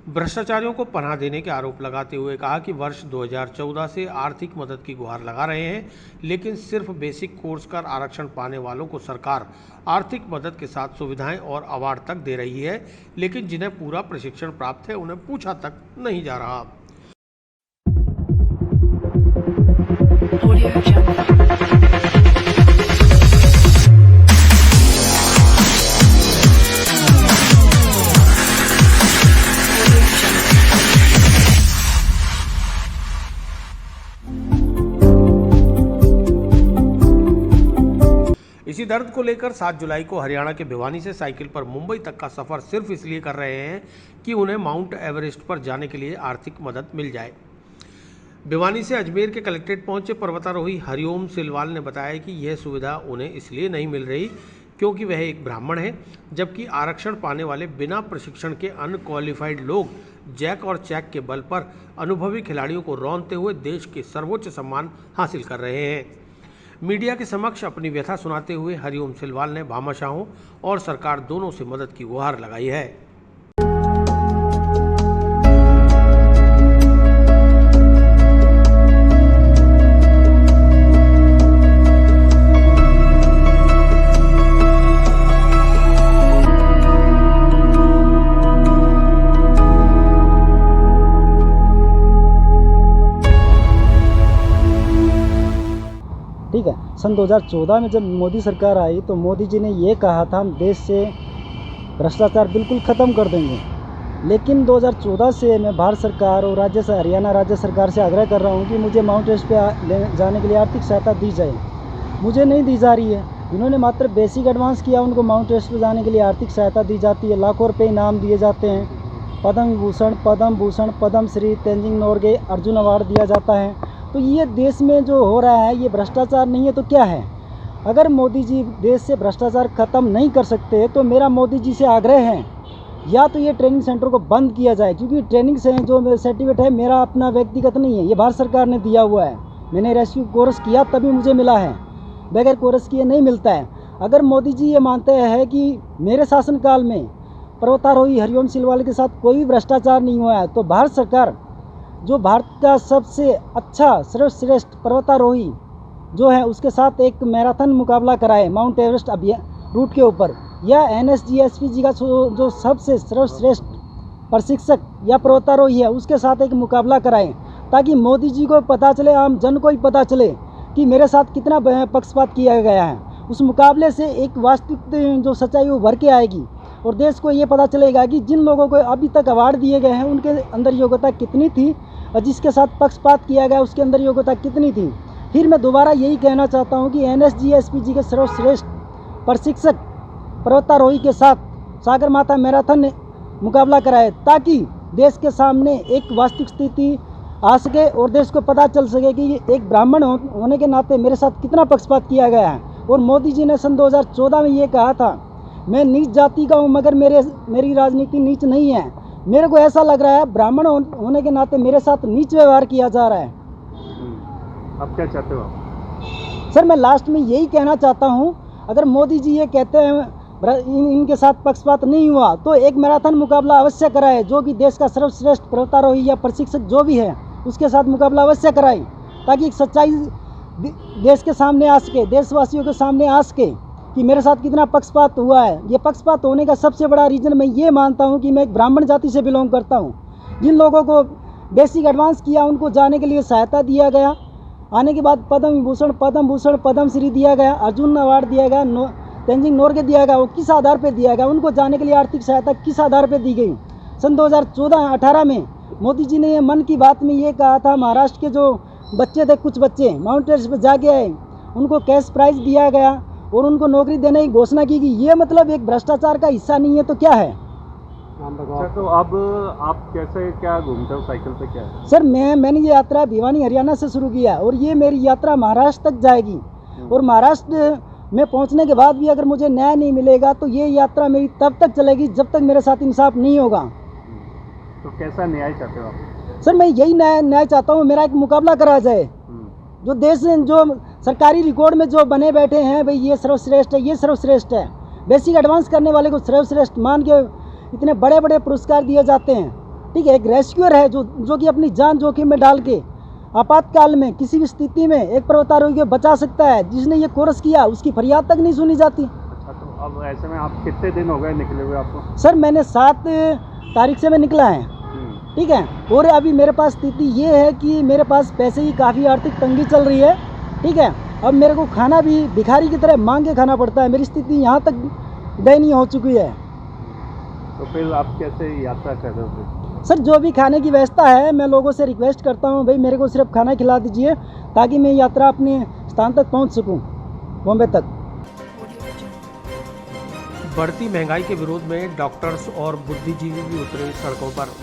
भ्रष्टाचारियों को पनाह देने के आरोप लगाते हुए कहा कि वर्ष 2014 से आर्थिक मदद की गुहार लगा रहे हैं, लेकिन सिर्फ बेसिक कोर्स का आरक्षण पाने वालों को सरकार आर्थिक मदद के साथ सुविधाएं और अवार्ड तक दे रही है, लेकिन जिन्हें पूरा प्रशिक्षण प्राप्त है उन्हें पूछा तक नहीं जा रहा। इसी दर्द को लेकर 7 जुलाई को हरियाणा के भिवानी से साइकिल पर मुंबई तक का सफर सिर्फ इसलिए कर रहे हैं कि उन्हें माउंट एवरेस्ट पर जाने के लिए आर्थिक मदद मिल जाए। भिवानी से अजमेर के कलेक्ट्रेट पहुंचे पर्वतारोही हरिओम सिलवाल ने बताया कि यह सुविधा उन्हें इसलिए नहीं मिल रही क्योंकि वह एक ब्राह्मण है, जबकि आरक्षण पाने वाले बिना प्रशिक्षण के अनक्वालिफाइड लोग जैक और चैक के बल पर अनुभवी खिलाड़ियों को रौंदते हुए देश के सर्वोच्च सम्मान हासिल कर रहे हैं। मीडिया के समक्ष अपनी व्यथा सुनाते हुए हरिओम सिलवाल ने भामाशाहों और सरकार दोनों से मदद की गुहार लगाई है। ठीक है, सन 2014 में जब मोदी सरकार आई तो मोदी जी ने ये कहा था हम देश से भ्रष्टाचार बिल्कुल ख़त्म कर देंगे, लेकिन 2014 से मैं भारत सरकार और हरियाणा राज्य सरकार से आग्रह कर रहा हूँ कि मुझे माउंट एवरेस्ट पे जाने के लिए आर्थिक सहायता दी जाए। मुझे नहीं दी जा रही है। इन्होंने मात्र बेसिक एडवांस किया, उनको माउंट एवरेस्ट पे जाने के लिए आर्थिक सहायता दी जाती है, लाखों रुपये इनाम दिए जाते हैं, पद्म भूषण, पद्मश्री, तेंजिंग नोरगे, अर्जुन अवार्ड दिया जाता है। तो ये देश में जो हो रहा है ये भ्रष्टाचार नहीं है तो क्या है? अगर मोदी जी देश से भ्रष्टाचार ख़त्म नहीं कर सकते तो मेरा मोदी जी से आग्रह है या तो ये ट्रेनिंग सेंटर को बंद किया जाए, क्योंकि ट्रेनिंग से जो सर्टिफिकेट है मेरा अपना व्यक्तिगत नहीं है, ये भारत सरकार ने दिया हुआ है। मैंने रेस्क्यू कोर्स किया तभी मुझे मिला है, बगैर कोर्स किए नहीं मिलता है। अगर मोदी जी ये मानते हैं कि मेरे शासनकाल में पर्वतारोही हरिओम सिलवाल के साथ कोई भी भ्रष्टाचार नहीं हुआ है तो भारत सरकार जो भारत का सबसे अच्छा सर्वश्रेष्ठ पर्वतारोही जो है उसके साथ एक मैराथन मुकाबला कराए माउंट एवरेस्ट अभियान रूट के ऊपर, या NSGSPG का जो सबसे सर्वश्रेष्ठ प्रशिक्षक या पर्वतारोही है उसके साथ एक मुकाबला कराएं, ताकि मोदी जी को पता चले, आम जन को ही पता चले कि मेरे साथ कितना पक्षपात किया गया है। उस मुकाबले से एक वास्तविक जो सच्चाई वो भर के आएगी और देश को ये पता चलेगा कि जिन लोगों को अभी तक अवार्ड दिए गए हैं उनके अंदर योग्यता कितनी थी और जिसके साथ पक्षपात किया गया उसके अंदर योग्यता कितनी थी। फिर मैं दोबारा यही कहना चाहता हूं कि NSGSPG के सर्वश्रेष्ठ प्रशिक्षक पर्वतारोही के साथ सागर माता मैराथन मुकाबला कराए, ताकि देश के सामने एक वास्तविक स्थिति आ सके और देश को पता चल सके कि एक ब्राह्मण होने के नाते मेरे साथ कितना पक्षपात किया गया है। और मोदी जी ने सन 2014 में ये कहा था मैं नीच जाति का हूँ मगर मेरी राजनीति नीच नहीं है। मेरे को ऐसा लग रहा है ब्राह्मण होने के नाते मेरे साथ नीच व्यवहार किया जा रहा है। अब क्या चाहते हो आप? सर मैं लास्ट में यही कहना चाहता हूँ, अगर मोदी जी ये कहते हैं इनके साथ पक्षपात नहीं हुआ तो एक मैराथन मुकाबला अवश्य कराए, जो कि देश का सर्वश्रेष्ठ पर्वतारोही या प्रशिक्षक जो भी है उसके साथ मुकाबला अवश्य कराए, ताकि एक सच्चाई देश के सामने आ सके, देशवासियों के सामने आ सके कि मेरे साथ कितना पक्षपात हुआ है। ये पक्षपात होने का सबसे बड़ा रीज़न मैं ये मानता हूँ कि मैं एक ब्राह्मण जाति से बिलोंग करता हूँ। जिन लोगों को बेसिक एडवांस किया उनको जाने के लिए सहायता दिया गया, आने के बाद पद्म विभूषण, पद्म भूषण, पद्मश्री दिया गया, अर्जुन अवार्ड दिया गया, तेंजिंग नोरगे दिया गया। वो किस आधार पर दिया गया? उनको जाने के लिए आर्थिक सहायता किस आधार पर दी गई? सन 2014-18 में मोदी जी ने ये मन की बात में ये कहा था, महाराष्ट्र के जो बच्चे थे, कुछ बच्चे माउंट एवरेस्ट पर जाके आए, उनको कैश प्राइज दिया गया और उनको नौकरी देने की घोषणा की गई। ये मतलब एक भ्रष्टाचार का हिस्सा नहीं है तो क्या है? अच्छा, तो अब आप कैसे क्या घूमते हो साइकिल पे, क्या है? सर मैंने ये यात्रा भिवानी हरियाणा से शुरू किया और ये मेरी यात्रा महाराष्ट्र तक जाएगी और महाराष्ट्र में पहुंचने के बाद भी अगर मुझे न्याय नहीं मिलेगा तो ये यात्रा मेरी तब तक चलेगी जब तक मेरे साथ इंसाफ नहीं होगा। तो कैसा न्याय चाहते हो आप? सर मैं यही न्याय चाहता हूँ, मेरा एक मुकाबला करा जाए। जो देश जो सरकारी रिकॉर्ड में जो बने बैठे हैं भाई ये सर्वश्रेष्ठ है, ये सर्वश्रेष्ठ है, बेसिक एडवांस करने वाले को सर्वश्रेष्ठ मान के इतने बड़े बड़े पुरस्कार दिए जाते हैं। ठीक है, एक रेस्क्यूअर है जो कि अपनी जान जोखिम में डाल के आपातकाल में किसी भी स्थिति में एक पर्वतारोही को बचा सकता है। जिसने ये कोर्स किया उसकी फरियाद तक नहीं सुनी जाती। अच्छा, तो अब ऐसे में आप कितने दिन हो गए निकले हुए आपको? सर मैंने 7 तारीख से मैं निकला है। ठीक है, और अभी मेरे पास स्थिति ये है कि मेरे पास पैसे की काफ़ी आर्थिक तंगी चल रही है। ठीक है, अब मेरे को खाना भी भिखारी की तरह मांग के खाना पड़ता है। मेरी स्थिति यहाँ तक दयनीय हो चुकी है। तो फिर आप कैसे यात्रा कर रहे हो? सर जो भी खाने की व्यवस्था है मैं लोगों से रिक्वेस्ट करता हूँ भाई मेरे को सिर्फ खाना खिला दीजिए ताकि मैं यात्रा अपने स्थान तक पहुँच सकूँ, बॉम्बे तक। बढ़ती महंगाई के विरोध में डॉक्टर्स और बुद्धिजीवी भी उतरे सड़कों पर।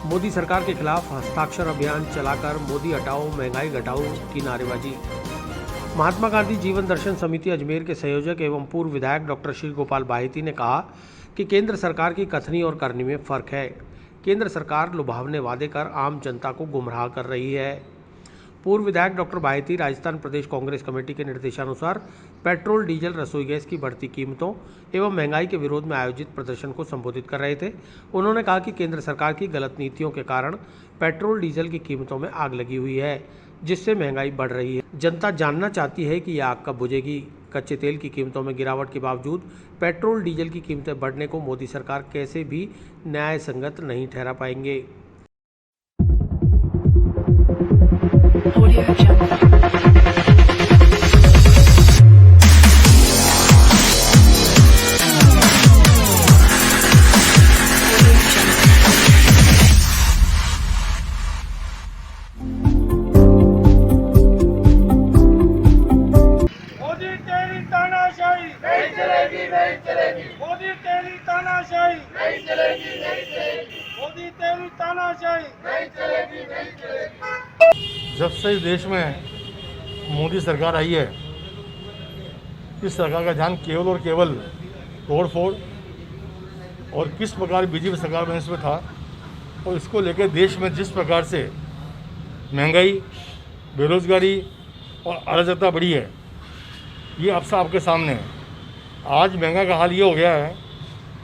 मोदी सरकार के खिलाफ हस्ताक्षर अभियान चलाकर मोदी हटाओ महंगाई घटाओ की नारेबाजी। महात्मा गांधी जीवन दर्शन समिति अजमेर के संयोजक एवं पूर्व विधायक डॉक्टर श्री गोपाल बाहिती ने कहा कि केंद्र सरकार की कथनी और करनी में फ़र्क है। केंद्र सरकार लुभावने वादे कर आम जनता को गुमराह कर रही है। पूर्व विधायक डॉक्टर बाहिती राजस्थान प्रदेश कांग्रेस कमेटी के निर्देशानुसार पेट्रोल, डीजल, रसोई गैस की बढ़ती कीमतों एवं महंगाई के विरोध में आयोजित प्रदर्शन को संबोधित कर रहे थे। उन्होंने कहा कि केंद्र सरकार की गलत नीतियों के कारण पेट्रोल, डीजल की कीमतों में आग लगी हुई है, जिससे महंगाई बढ़ रही है। जनता जानना चाहती है कि यह आग कब बुझेगी। कच्चे तेल की कीमतों में गिरावट के बावजूद पेट्रोल, डीजल की कीमतें बढ़ने को मोदी सरकार कैसे भी न्याय संगत नहीं ठहरा पाएंगे। जब से इस देश में मोदी सरकार आई है, इस सरकार का ध्यान केवल और केवल तोड़ फोड़ और किस प्रकार बीजेपी सरकार में इसमें था और इसको लेकर देश में जिस प्रकार से महंगाई, बेरोजगारी और अराजकता बढ़ी है, ये अब से आपके सामने है। आज महंगा का हाल ये हो गया है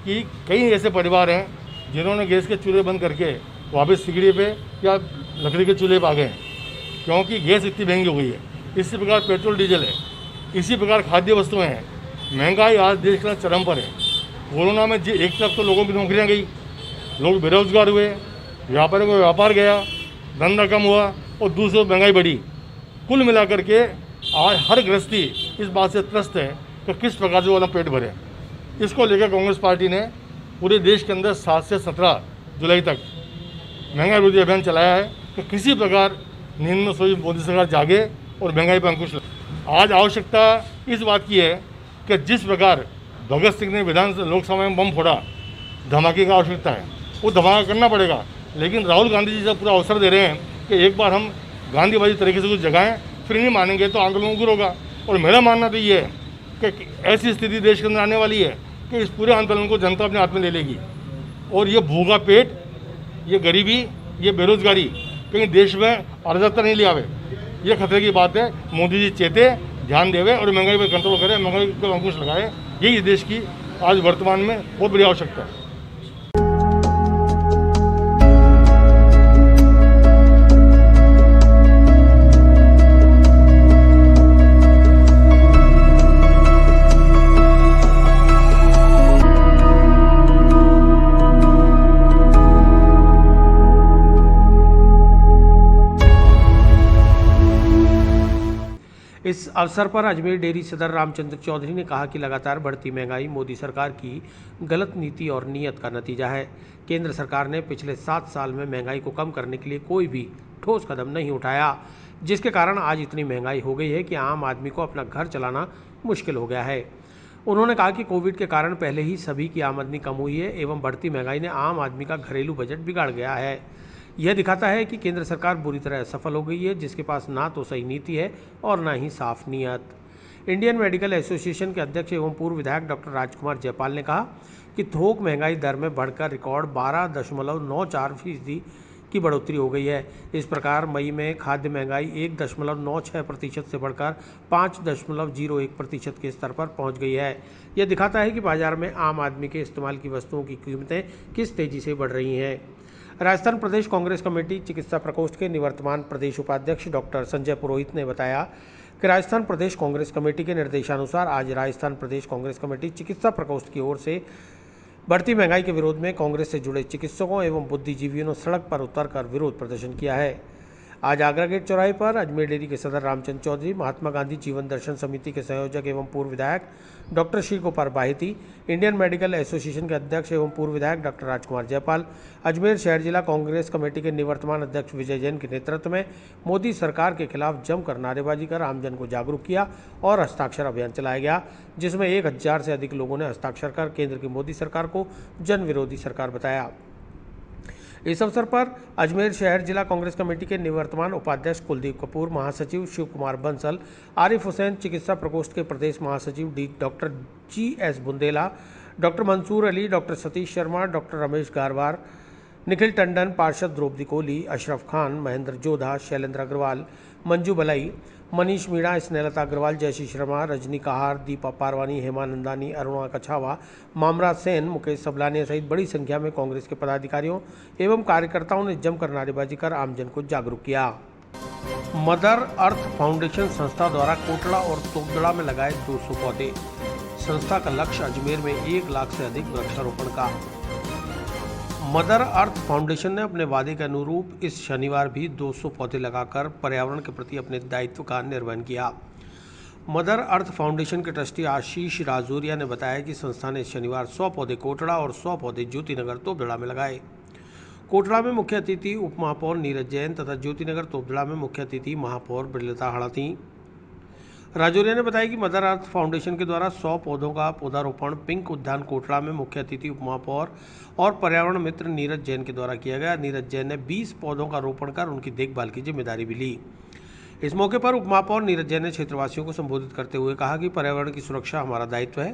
कि कई ऐसे परिवार हैं जिन्होंने गैस के चूल्हे बंद करके वापस सिगड़ी पे या लकड़ी के चूल्हे पर आ गए हैं, क्योंकि गैस इतनी महंगी हो गई है। इसी प्रकार पेट्रोल, डीजल है, इसी प्रकार खाद्य वस्तुएं हैं। महंगाई आज देश का चरम पर है। कोरोना में एक तरफ तो लोगों की नौकरियां गई, लोग बेरोजगार हुए, व्यापारियों को व्यापार गया, धंधा कम हुआ और दूसरी महंगाई बढ़ी। कुल मिलाकर के आज हर गृहस्थी इस बात से त्रस्त है कि किस प्रकार से वो अपना पेट भरे। इसको लेकर कांग्रेस पार्टी ने पूरे देश के अंदर 7 से 17 जुलाई तक महंगाई विरोधी अभियान चलाया है कि किसी प्रकार नींद में सोई मोदी सरकार जागे और महंगाई पर अंकुश लगे। आज आवश्यकता इस बात की है कि जिस प्रकार भगत सिंह ने लोकसभा में बम फोड़ा, धमाके की आवश्यकता है, वो धमाका करना पड़ेगा। लेकिन राहुल गांधी जी से पूरा अवसर दे रहे हैं कि एक बार हम गांधीवादी तरीके से कुछ जगाएं, फिर नहीं मानेंगे तो आंदोलन उग्र होगा। और मेरा मानना तो ये है कि ऐसी स्थिति देश के अंदर आने वाली है कि इस पूरे आंदोलन को जनता अपने हाथ में ले लेगी और ये भूखा पेट, ये गरीबी, ये बेरोजगारी कहीं देश में अराजकता नहीं ले आवे। ये खतरे की बात है। मोदी जी चेते, ध्यान देवे और महंगाई पर कंट्रोल करें, महंगाई पर अंकुश लगाए। यही देश की आज वर्तमान में बहुत बड़ी आवश्यकता है। इस अवसर पर अजमेर डेयरी सदर रामचंद्र चौधरी ने कहा कि लगातार बढ़ती महंगाई मोदी सरकार की गलत नीति और नीयत का नतीजा है। केंद्र सरकार ने पिछले 7 साल में महंगाई को कम करने के लिए कोई भी ठोस कदम नहीं उठाया, जिसके कारण आज इतनी महंगाई हो गई है कि आम आदमी को अपना घर चलाना मुश्किल हो गया है। उन्होंने कहा कि कोविड के कारण पहले ही सभी की आमदनी कम हुई है एवं बढ़ती महंगाई ने आम आदमी का घरेलू बजट बिगाड़ गया है। यह दिखाता है कि केंद्र सरकार बुरी तरह सफल हो गई है, जिसके पास ना तो सही नीति है और ना ही साफ नीयत। इंडियन मेडिकल एसोसिएशन के अध्यक्ष एवं पूर्व विधायक डॉक्टर राजकुमार जयपाल ने कहा कि थोक महंगाई दर में बढ़कर रिकॉर्ड 12.94% की बढ़ोतरी हो गई है। इस प्रकार मई में खाद्य महंगाई 1.96% से बढ़कर 5.01% के स्तर पर पहुंच गई है। यह दिखाता है कि बाजार में आम आदमी के इस्तेमाल की वस्तुओं की कीमतें किस तेजी से बढ़ रही हैं। राजस्थान प्रदेश कांग्रेस कमेटी चिकित्सा प्रकोष्ठ के निवर्तमान प्रदेश उपाध्यक्ष डॉक्टर संजय पुरोहित ने बताया कि राजस्थान प्रदेश कांग्रेस कमेटी के निर्देशानुसार आज राजस्थान प्रदेश कांग्रेस कमेटी चिकित्सा प्रकोष्ठ की ओर से बढ़ती महंगाई के विरोध में कांग्रेस से जुड़े चिकित्सकों एवं बुद्धिजीवियों ने सड़क पर उतरकर विरोध प्रदर्शन किया है। आज आगरा गेट चौराहे पर अजमेर डेयरी के सदर रामचंद्र चौधरी, महात्मा गांधी जीवन दर्शन समिति के संयोजक एवं पूर्व विधायक doctor Shri Gopal Bahiti, Indian medical association के अध्यक्ष एवं पूर्व विधायक डॉक्टर राजकुमार जयपाल, अजमेर शहर जिला कांग्रेस कमेटी के निवर्तमान अध्यक्ष विजय जैन के नेतृत्व में मोदी सरकार के खिलाफ जमकर नारेबाजी कर आमजन को जागरूक किया और हस्ताक्षर अभियान चलाया गया, जिसमें 1000 से अधिक लोगों ने हस्ताक्षर कर केंद्र की मोदी सरकार को जन विरोधी सरकार बताया। इस अवसर पर अजमेर शहर जिला कांग्रेस कमेटी के निवर्तमान उपाध्यक्ष कुलदीप कपूर, महासचिव शिव कुमार बंसल, आरिफ हुसैन, चिकित्सा प्रकोष्ठ के प्रदेश महासचिव doctor GS Bundela, doctor Mansoor Ali, doctor Satish Sharma, doctor Ramesh Garwar, Nikhil Tandon, पार्षद द्रौपदी कोहली, अशरफ खान, महेंद्र जोधा, शैलेंद्र अग्रवाल, मंजू बलाई, मनीष मीणा, स्नेहलता अग्रवाल, जयश्री शर्मा, रजनी कहार, दीपा पारवानी, हेमा नंदानी, अरुणा कछावा, मामरा सेन, मुकेश सबलानिया सहित बड़ी संख्या में कांग्रेस के पदाधिकारियों एवं कार्यकर्ताओं ने जमकर नारेबाजी कर आमजन को जागरूक किया। मदर अर्थ फाउंडेशन संस्था द्वारा कोटड़ा और तोगदड़ा में लगाए 200 पौधे। संस्था का लक्ष्य अजमेर में 1 लाख से अधिक वृक्षारोपण का। मदर अर्थ फाउंडेशन ने अपने वादे के अनुरूप इस शनिवार भी 200 पौधे लगाकर पर्यावरण के प्रति अपने दायित्व का निर्वहन किया। मदर अर्थ फाउंडेशन के ट्रस्टी आशीष राजौरिया ने बताया कि संस्था ने शनिवार 100 पौधे कोटड़ा और 100 पौधे ज्योतिनगर तोपदड़ा में लगाए। कोटड़ा में मुख्य अतिथि उप महापौर नीरज जैन तथा ज्योतिनगर तोपदड़ा में मुख्य अतिथि महापौर ब्रजलता हाड़ा थी। राजौरिया ने बताया कि मदर अर्थ फाउंडेशन के द्वारा 100 पौधों का पौधारोपण पिंक उद्यान कोटड़ा में मुख्य अतिथि उप महापौर और पर्यावरण मित्र नीरज जैन के द्वारा किया गया। नीरज जैन ने 20 पौधों का रोपण कर उनकी देखभाल की जिम्मेदारी भी ली। इस मौके पर उप महापौर नीरज जैन ने क्षेत्रवासियों को संबोधित करते हुए कहा कि पर्यावरण की सुरक्षा हमारा दायित्व है।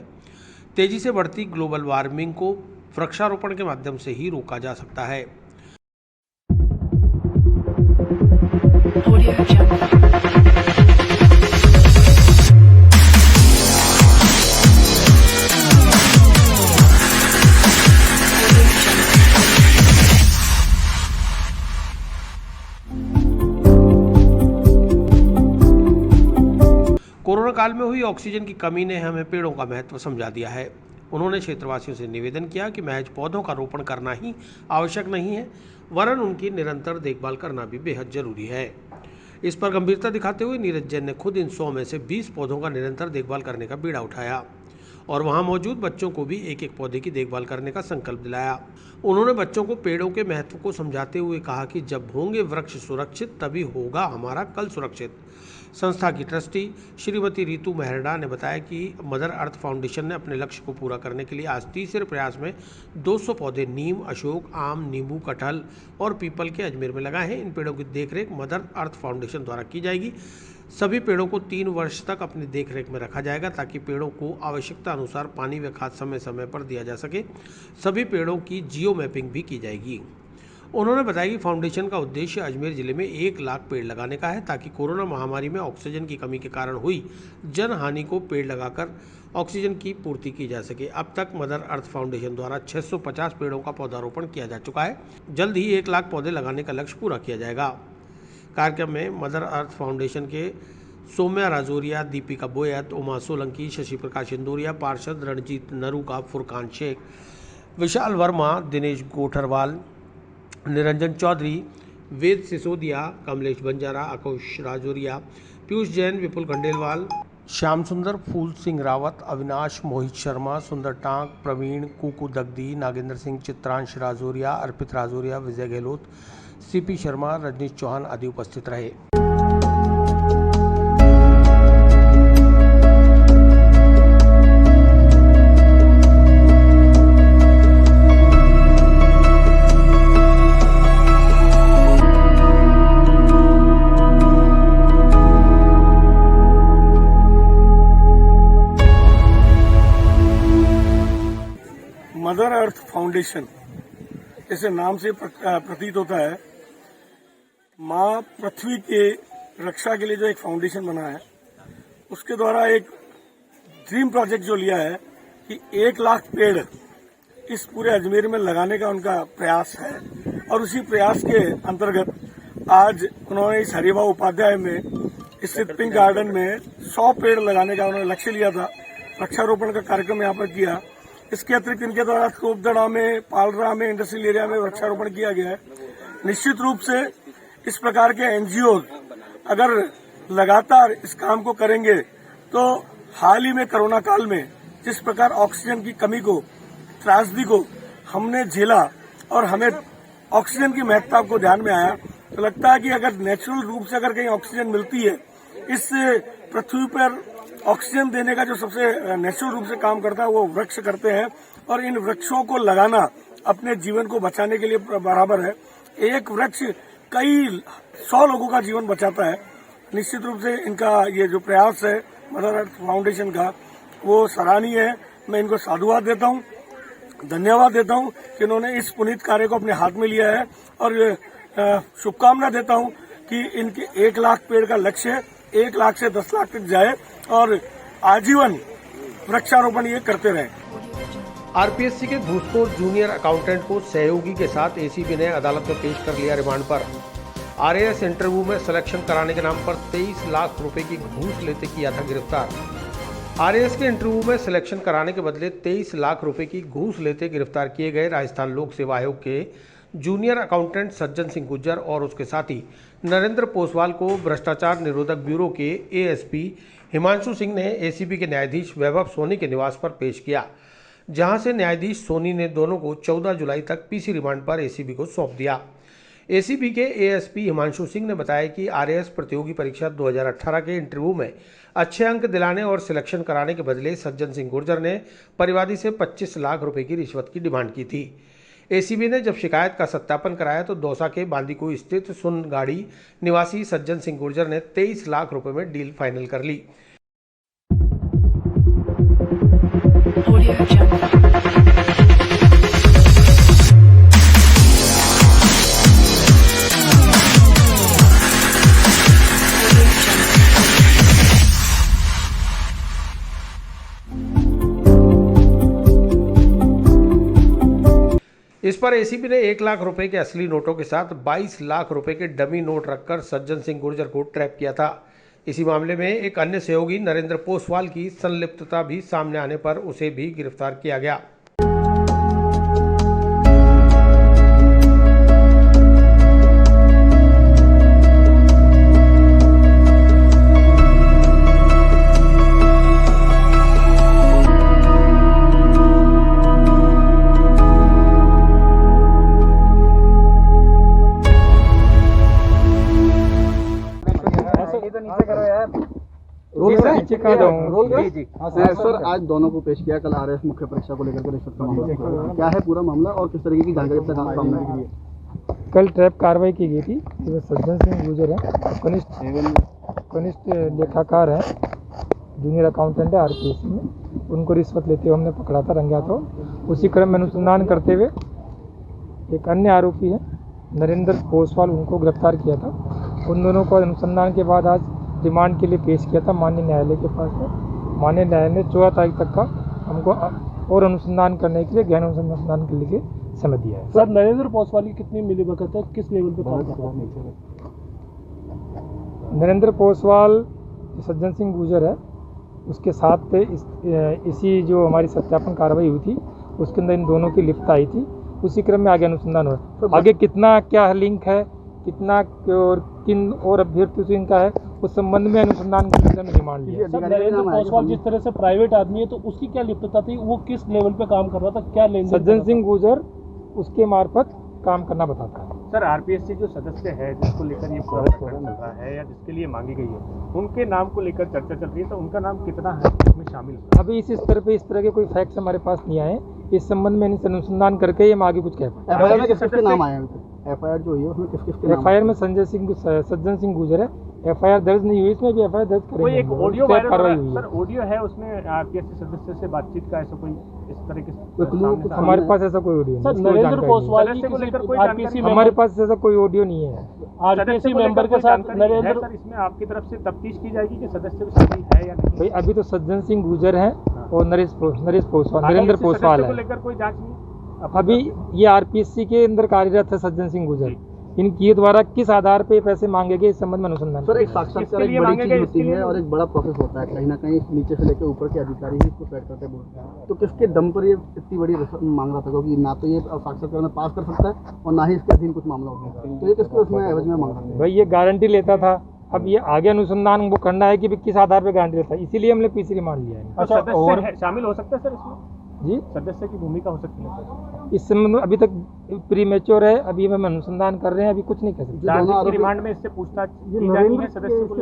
तेजी से बढ़ती ग्लोबल वार्मिंग को वृक्षारोपण के माध्यम से ही रोका जा सकता है। कोरोना काल में हुई ऑक्सीजन की कमी ने हमें पेड़ों का महत्व समझा दिया है। उन्होंने क्षेत्रवासियों से निवेदन किया कि महज पौधों का रोपण करना ही आवश्यक नहीं है, वरन उनकी निरंतर देखभाल करना भी बेहद जरूरी है। इस पर गंभीरता दिखाते हुए नीरज जैन ने खुद इन 100 में से 20 पौधों का निरंतर देखभाल करने का बीड़ा उठाया और वहां मौजूद बच्चों को भी एक एक पौधे की देखभाल करने का संकल्प दिलाया। उन्होंने बच्चों को पेड़ों के महत्व को समझाते हुए कहा कि जब होंगे वृक्ष सुरक्षित तभी होगा हमारा कल सुरक्षित। संस्था की ट्रस्टी श्रीमती रितु मेहरडा ने बताया कि मदर अर्थ फाउंडेशन ने अपने लक्ष्य को पूरा करने के लिए आज तीसरे प्रयास में 200 पौधे नीम, अशोक, आम, नींबू, कटहल और पीपल के अजमेर में लगाए हैं। इन पेड़ों की देखरेख मदर अर्थ फाउंडेशन द्वारा की जाएगी। सभी पेड़ों को 3 वर्ष तक अपनी देखरेख में रखा जाएगा ताकि पेड़ों को आवश्यकता अनुसार पानी व खाद समय समय पर दिया जा सके। सभी पेड़ों की जियो मैपिंग भी की जाएगी। उन्होंने बताया कि फाउंडेशन का उद्देश्य अजमेर जिले में 1 लाख पेड़ लगाने का है ताकि कोरोना महामारी में ऑक्सीजन की कमी के कारण हुई जन हानि को पेड़ लगाकर ऑक्सीजन की पूर्ति की जा सके। अब तक मदर अर्थ फाउंडेशन द्वारा 650 पेड़ों का पौधारोपण किया जा चुका है। जल्द ही 1 लाख पौधे लगाने का लक्ष्य पूरा किया जाएगा। कार्यक्रम में मदर अर्थ फाउंडेशन के सौम्या राजौरिया, दीपिका बोयत, उमा सोलंकी, शशि प्रकाश इंदौरिया, पार्षद रणजीत नरूका, फुरकान शेख, विशाल वर्मा, दिनेश गोठरवाल, निरंजन चौधरी, वेद सिसोदिया, कमलेश बंजारा, आकुश राजौरिया, पीयूष जैन, विपुल खंडेलवाल, श्याम सुंदर, फूल सिंह रावत, अविनाश, मोहित शर्मा, सुंदर टांक, प्रवीण, कुकू दगदी, नागेंद्र सिंह, चित्रांश राजौरिया, अर्पित राजौरिया, विजय गहलोत, सीपी शर्मा, रजनीश चौहान आदि उपस्थित रहे। मदर अर्थ फाउंडेशन जैसे नाम से प्रतीत होता है, माँ पृथ्वी के रक्षा के लिए जो एक फाउंडेशन बना है, उसके द्वारा एक ड्रीम प्रोजेक्ट जो लिया है कि 1 लाख पेड़ इस पूरे अजमेर में लगाने का उनका प्रयास है। और उसी प्रयास के अंतर्गत आज उन्होंने इस हरिभाऊ उपाध्याय में स्थित पिंक गार्डन में 100 पेड़ लगाने का उन्होंने लक्ष्य लिया था। वृक्षारोपण का कार्यक्रम यहाँ पर किया। इसके अतिरिक्त इनके द्वारा तोपदड़ा में, पालरा में, इंडस्ट्रियल एरिया में वृक्षारोपण किया गया है। निश्चित रूप से इस प्रकार के एनजीओ अगर लगातार इस काम को करेंगे तो हाल ही में कोरोना काल में जिस प्रकार ऑक्सीजन की कमी को, त्रासदी को हमने झेला और हमें ऑक्सीजन की महत्ता को ध्यान में आया, तो लगता है कि अगर नेचुरल रूप से अगर कहीं ऑक्सीजन मिलती है, इस पृथ्वी पर ऑक्सीजन देने का जो सबसे नेचुरल रूप से काम करता है वो वृक्ष करते हैं। और इन वृक्षों को लगाना अपने जीवन को बचाने के लिए बराबर है। एक वृक्ष कई 100 लोगों का जीवन बचाता है। निश्चित रूप से इनका ये जो प्रयास है मदर अर्थ फाउंडेशन का, वो सराहनीय है। मैं इनको साधुवाद देता हूँ, धन्यवाद देता हूँ कि इन्होंने इस पुनीत कार्य को अपने हाथ में लिया है। और शुभकामना देता हूँ कि इनके 1 लाख पेड़ का लक्ष्य 1 लाख से 10 लाख तक जाए और आजीवन वृक्षारोपण ये करते रहे। आरपीएससी के घूसखोर जूनियर अकाउंटेंट को सहयोगी के साथ एसीबी ने अदालत में पेश कर लिया रिमांड पर। आरएएस इंटरव्यू में सिलेक्शन कराने के नाम पर 23 लाख रुपए की घूस लेते किया था गिरफ्तार। आरएएस के इंटरव्यू में सिलेक्शन कराने के बदले 23 लाख रुपए की घूस लेते गिरफ्तार किए गए राजस्थान लोक सेवा आयोग के जूनियर अकाउंटेंट सज्जन सिंह गुर्जर और उसके साथी नरेंद्र पोसवाल को भ्रष्टाचार निरोधक ब्यूरो के एएसपी हिमांशु सिंह ने एसीबी के न्यायाधीश वैभव सोनी के निवास पर पेश किया, जहां से न्यायाधीश सोनी ने दोनों को 14 जुलाई तक पीसी रिमांड पर एसीबी को सौंप दिया। एसीबी के एएसपी हिमांशु सिंह ने बताया कि आरएएस प्रतियोगी परीक्षा 2018 के इंटरव्यू में अच्छे अंक दिलाने और सिलेक्शन कराने के बदले सज्जन सिंह गुर्जर ने परिवादी से 25 लाख रुपए की रिश्वत की डिमांड की थी। एसीबी ने जब शिकायत का सत्यापन कराया तो दौसा के बांदीकुई स्थित सुनगाड़ी निवासी सज्जन सिंह गुर्जर ने 23 लाख रुपए में डील फाइनल कर ली। इस पर एसीबी ने 1 लाख रुपए के असली नोटों के साथ 22 लाख रुपए के डमी नोट रखकर सज्जन सिंह गुर्जर को ट्रैप किया था। इसी मामले में एक अन्य सहयोगी नरेंद्र पोसवाल की संलिप्तता भी सामने आने पर उसे भी गिरफ्तार किया गया। सर, आज दोनों को पेश किया, कल आरएएस मुख्य परीक्षा को लेकर रिश्वत का मामला क्या है पूरा मामला और किस तरीके की जानकारी अब तक सामने आई है? कल ट्रैप कार्रवाई की गई थी। इसमें सज्जन सिंह गुर्जर है, कनिष्ठ लेखाकार है, जूनियर अकाउंटेंट है आरपीएससी में। उनको रिश्वत लेते हुए हमने पकड़ा था रंगे हाथों। उसी क्रम में अनुसंधान करते हुए एक अन्य आरोपी है नरेंद्र पोसवाल, उनको गिरफ्तार किया था। उन दोनों को अनुसंधान के बाद आज रिमांड के लिए पेश किया था माननीय न्यायालय के पास में। माननीय न्यायालय ने 14 तारीख तक का हमको और अनुसंधान करने के लिए, गहन अनुसंधान के लिए समय दिया है। सर, नरेंद्र पोसवाल की कितनी मिलीभगत है, किस लेवल पे काम कर रहा है? नरेंद्र पोसवाल सज्जन सिंह गुर्जर है, उसके साथ इसी जो हमारी सत्यापन कार्रवाई हुई थी उसके अंदर इन दोनों की लिप्तता आई थी। उसी क्रम में आगे अनुसंधान हुआ। आगे कितना क्या लिंक है, कितना और किन और अभ्यर्थियों से इनका है, उस संबंध में अनुसंधान के लिए रिमांड लिया। सर, नरेंद्र पोसवाल जिस तरह से प्राइवेट आदमी है तो उसकी क्या लिप्तता थी, वो किस लेवल पे काम कर रहा था, क्या लेन देन? सज्जन सिंह गुर्जर उसके मार्फत काम करना बताता है। सर, आरपीएससी जो सदस्य है जिसको लेकर ये पूरा प्रकरण चल रहा है या जिसके लिए मांगी गई है, उनके नाम को लेकर चर्चा चल रही है, तो उनका नाम कितना है इसमें शामिल? अभी इस स्तर पे इस तरह के कोई फैक्ट्स हमारे पास नहीं आए। इस संबंध में अनुसंधान करके ये हम आगे कुछ कह पाए। एफआईआर में किसके नाम आए हैं? एफआईआर जो हुई है उसमें किसके नाम? एफआईआर में सज्जन सिंह गुर्जर है। एफआईआर दर्ज नहीं हुई, इसमें भी एफआईआर दर्ज करेंगे। कोई एक ऑडियो वायरल हो रहा है सर, ऑडियो है उसमें आरपीएससी सदस्य से बातचीत का, ऐसा कोई इस तरह के? हमारे पास ऐसा कोई ऑडियो सर, नरेंद्र पोसवाल की को लेकर कोई आरपीएससी हमारे पास ऐसा कोई ऑडियो नहीं है। आरपीएससी मेंबर के साथ नरेंद्र, सर इसमें आपकी तरफ से तफ्तीश की जाएगी कि सदस्य भी शामिल है या नहीं? भाई अभी तो सज्जन सिंह गुर्जर है और नरेंद्र पोसवाल है। लेकर कोई जांच नहीं अभी ये आरपीएससी के अंदर कार्यरत है सज्जन सिंह गुर्जर। इनके द्वारा किस आधार पे पैसे मांगे गए इस संबंध में अनुसंधान। सर, एक साक्षात्कार एक बड़ी चीज होती है और एक बड़ा प्रोसेस होता है, कहीं ना कहीं नीचे से लेकर ऊपर के अधिकारी ही इसको सेट करते बोलते हैं। तो किसके दम पर ये इतनी बड़ी रकम मांग रहा था, क्योंकि ना तो ये साक्षात्कार में पास कर सकता है और ना ही इसके अधीन कुछ मामला होता है, तो ये किसके उसमें एवज में मांग रहा है? भाई ये गारंटी लेता था। अब ये आगे अनुसंधान वो करना है कि किस आधार पे गारंटी लेता है, इसीलिए हमने पीसी रिमांड लिया है। अच्छा, और शामिल हो सकता है सर इसमें? जी, सदस्य की भूमिका हो सकती है इस संबंध में अभी तक प्री मैच्योर है, अभी हम अनुसंधान कर रहे हैं, अभी कुछ नहीं कर सकते। 4 दिन की रिमांड में इससे पूछताछ की जानी है सदस्य को?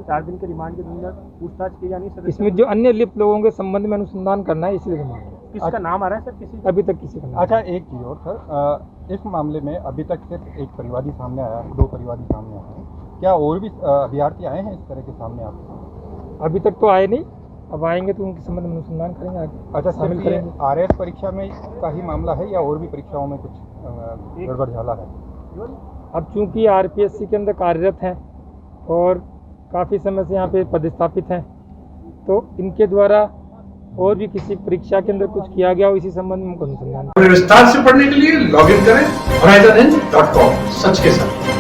4 दिन के रिमांड के अंदर पूछताछ की जानी है। इसमें जो अन्य लिप्त लोगों के संबंध में अनुसंधान करना है, इसलिए रिमांड। किसका नाम आ रहा है सर? किसी अभी तक किसी का नाम। अच्छा, एक चीज़ और सर, इस मामले में अभी तक सिर्फ एक परिवादी सामने आया, 2 परिवादी सामने आए हैं, क्या और भी अभ्यर्थी आए हैं इस तरह के सामने आपको? अभी तक तो आए नहीं, अब आएंगे तो उनके संबंध में अनुसंधान करेंगे आगे। अच्छा, शामिल करेंगे। आरएस परीक्षा में का ही मामला है या और भी परीक्षाओं में कुछ गड़बड़ झाला है? अब चूंकि आरपीएससी के अंदर कार्यरत हैं और काफ़ी समय से यहाँ पे पदस्थापित हैं, तो इनके द्वारा और भी किसी परीक्षा के अंदर कुछ किया गया हो इसी संबंध में अनुसंधान। विस्तार से पढ़ने के लिए लॉग इन करें horizonn.com, सच के साथ।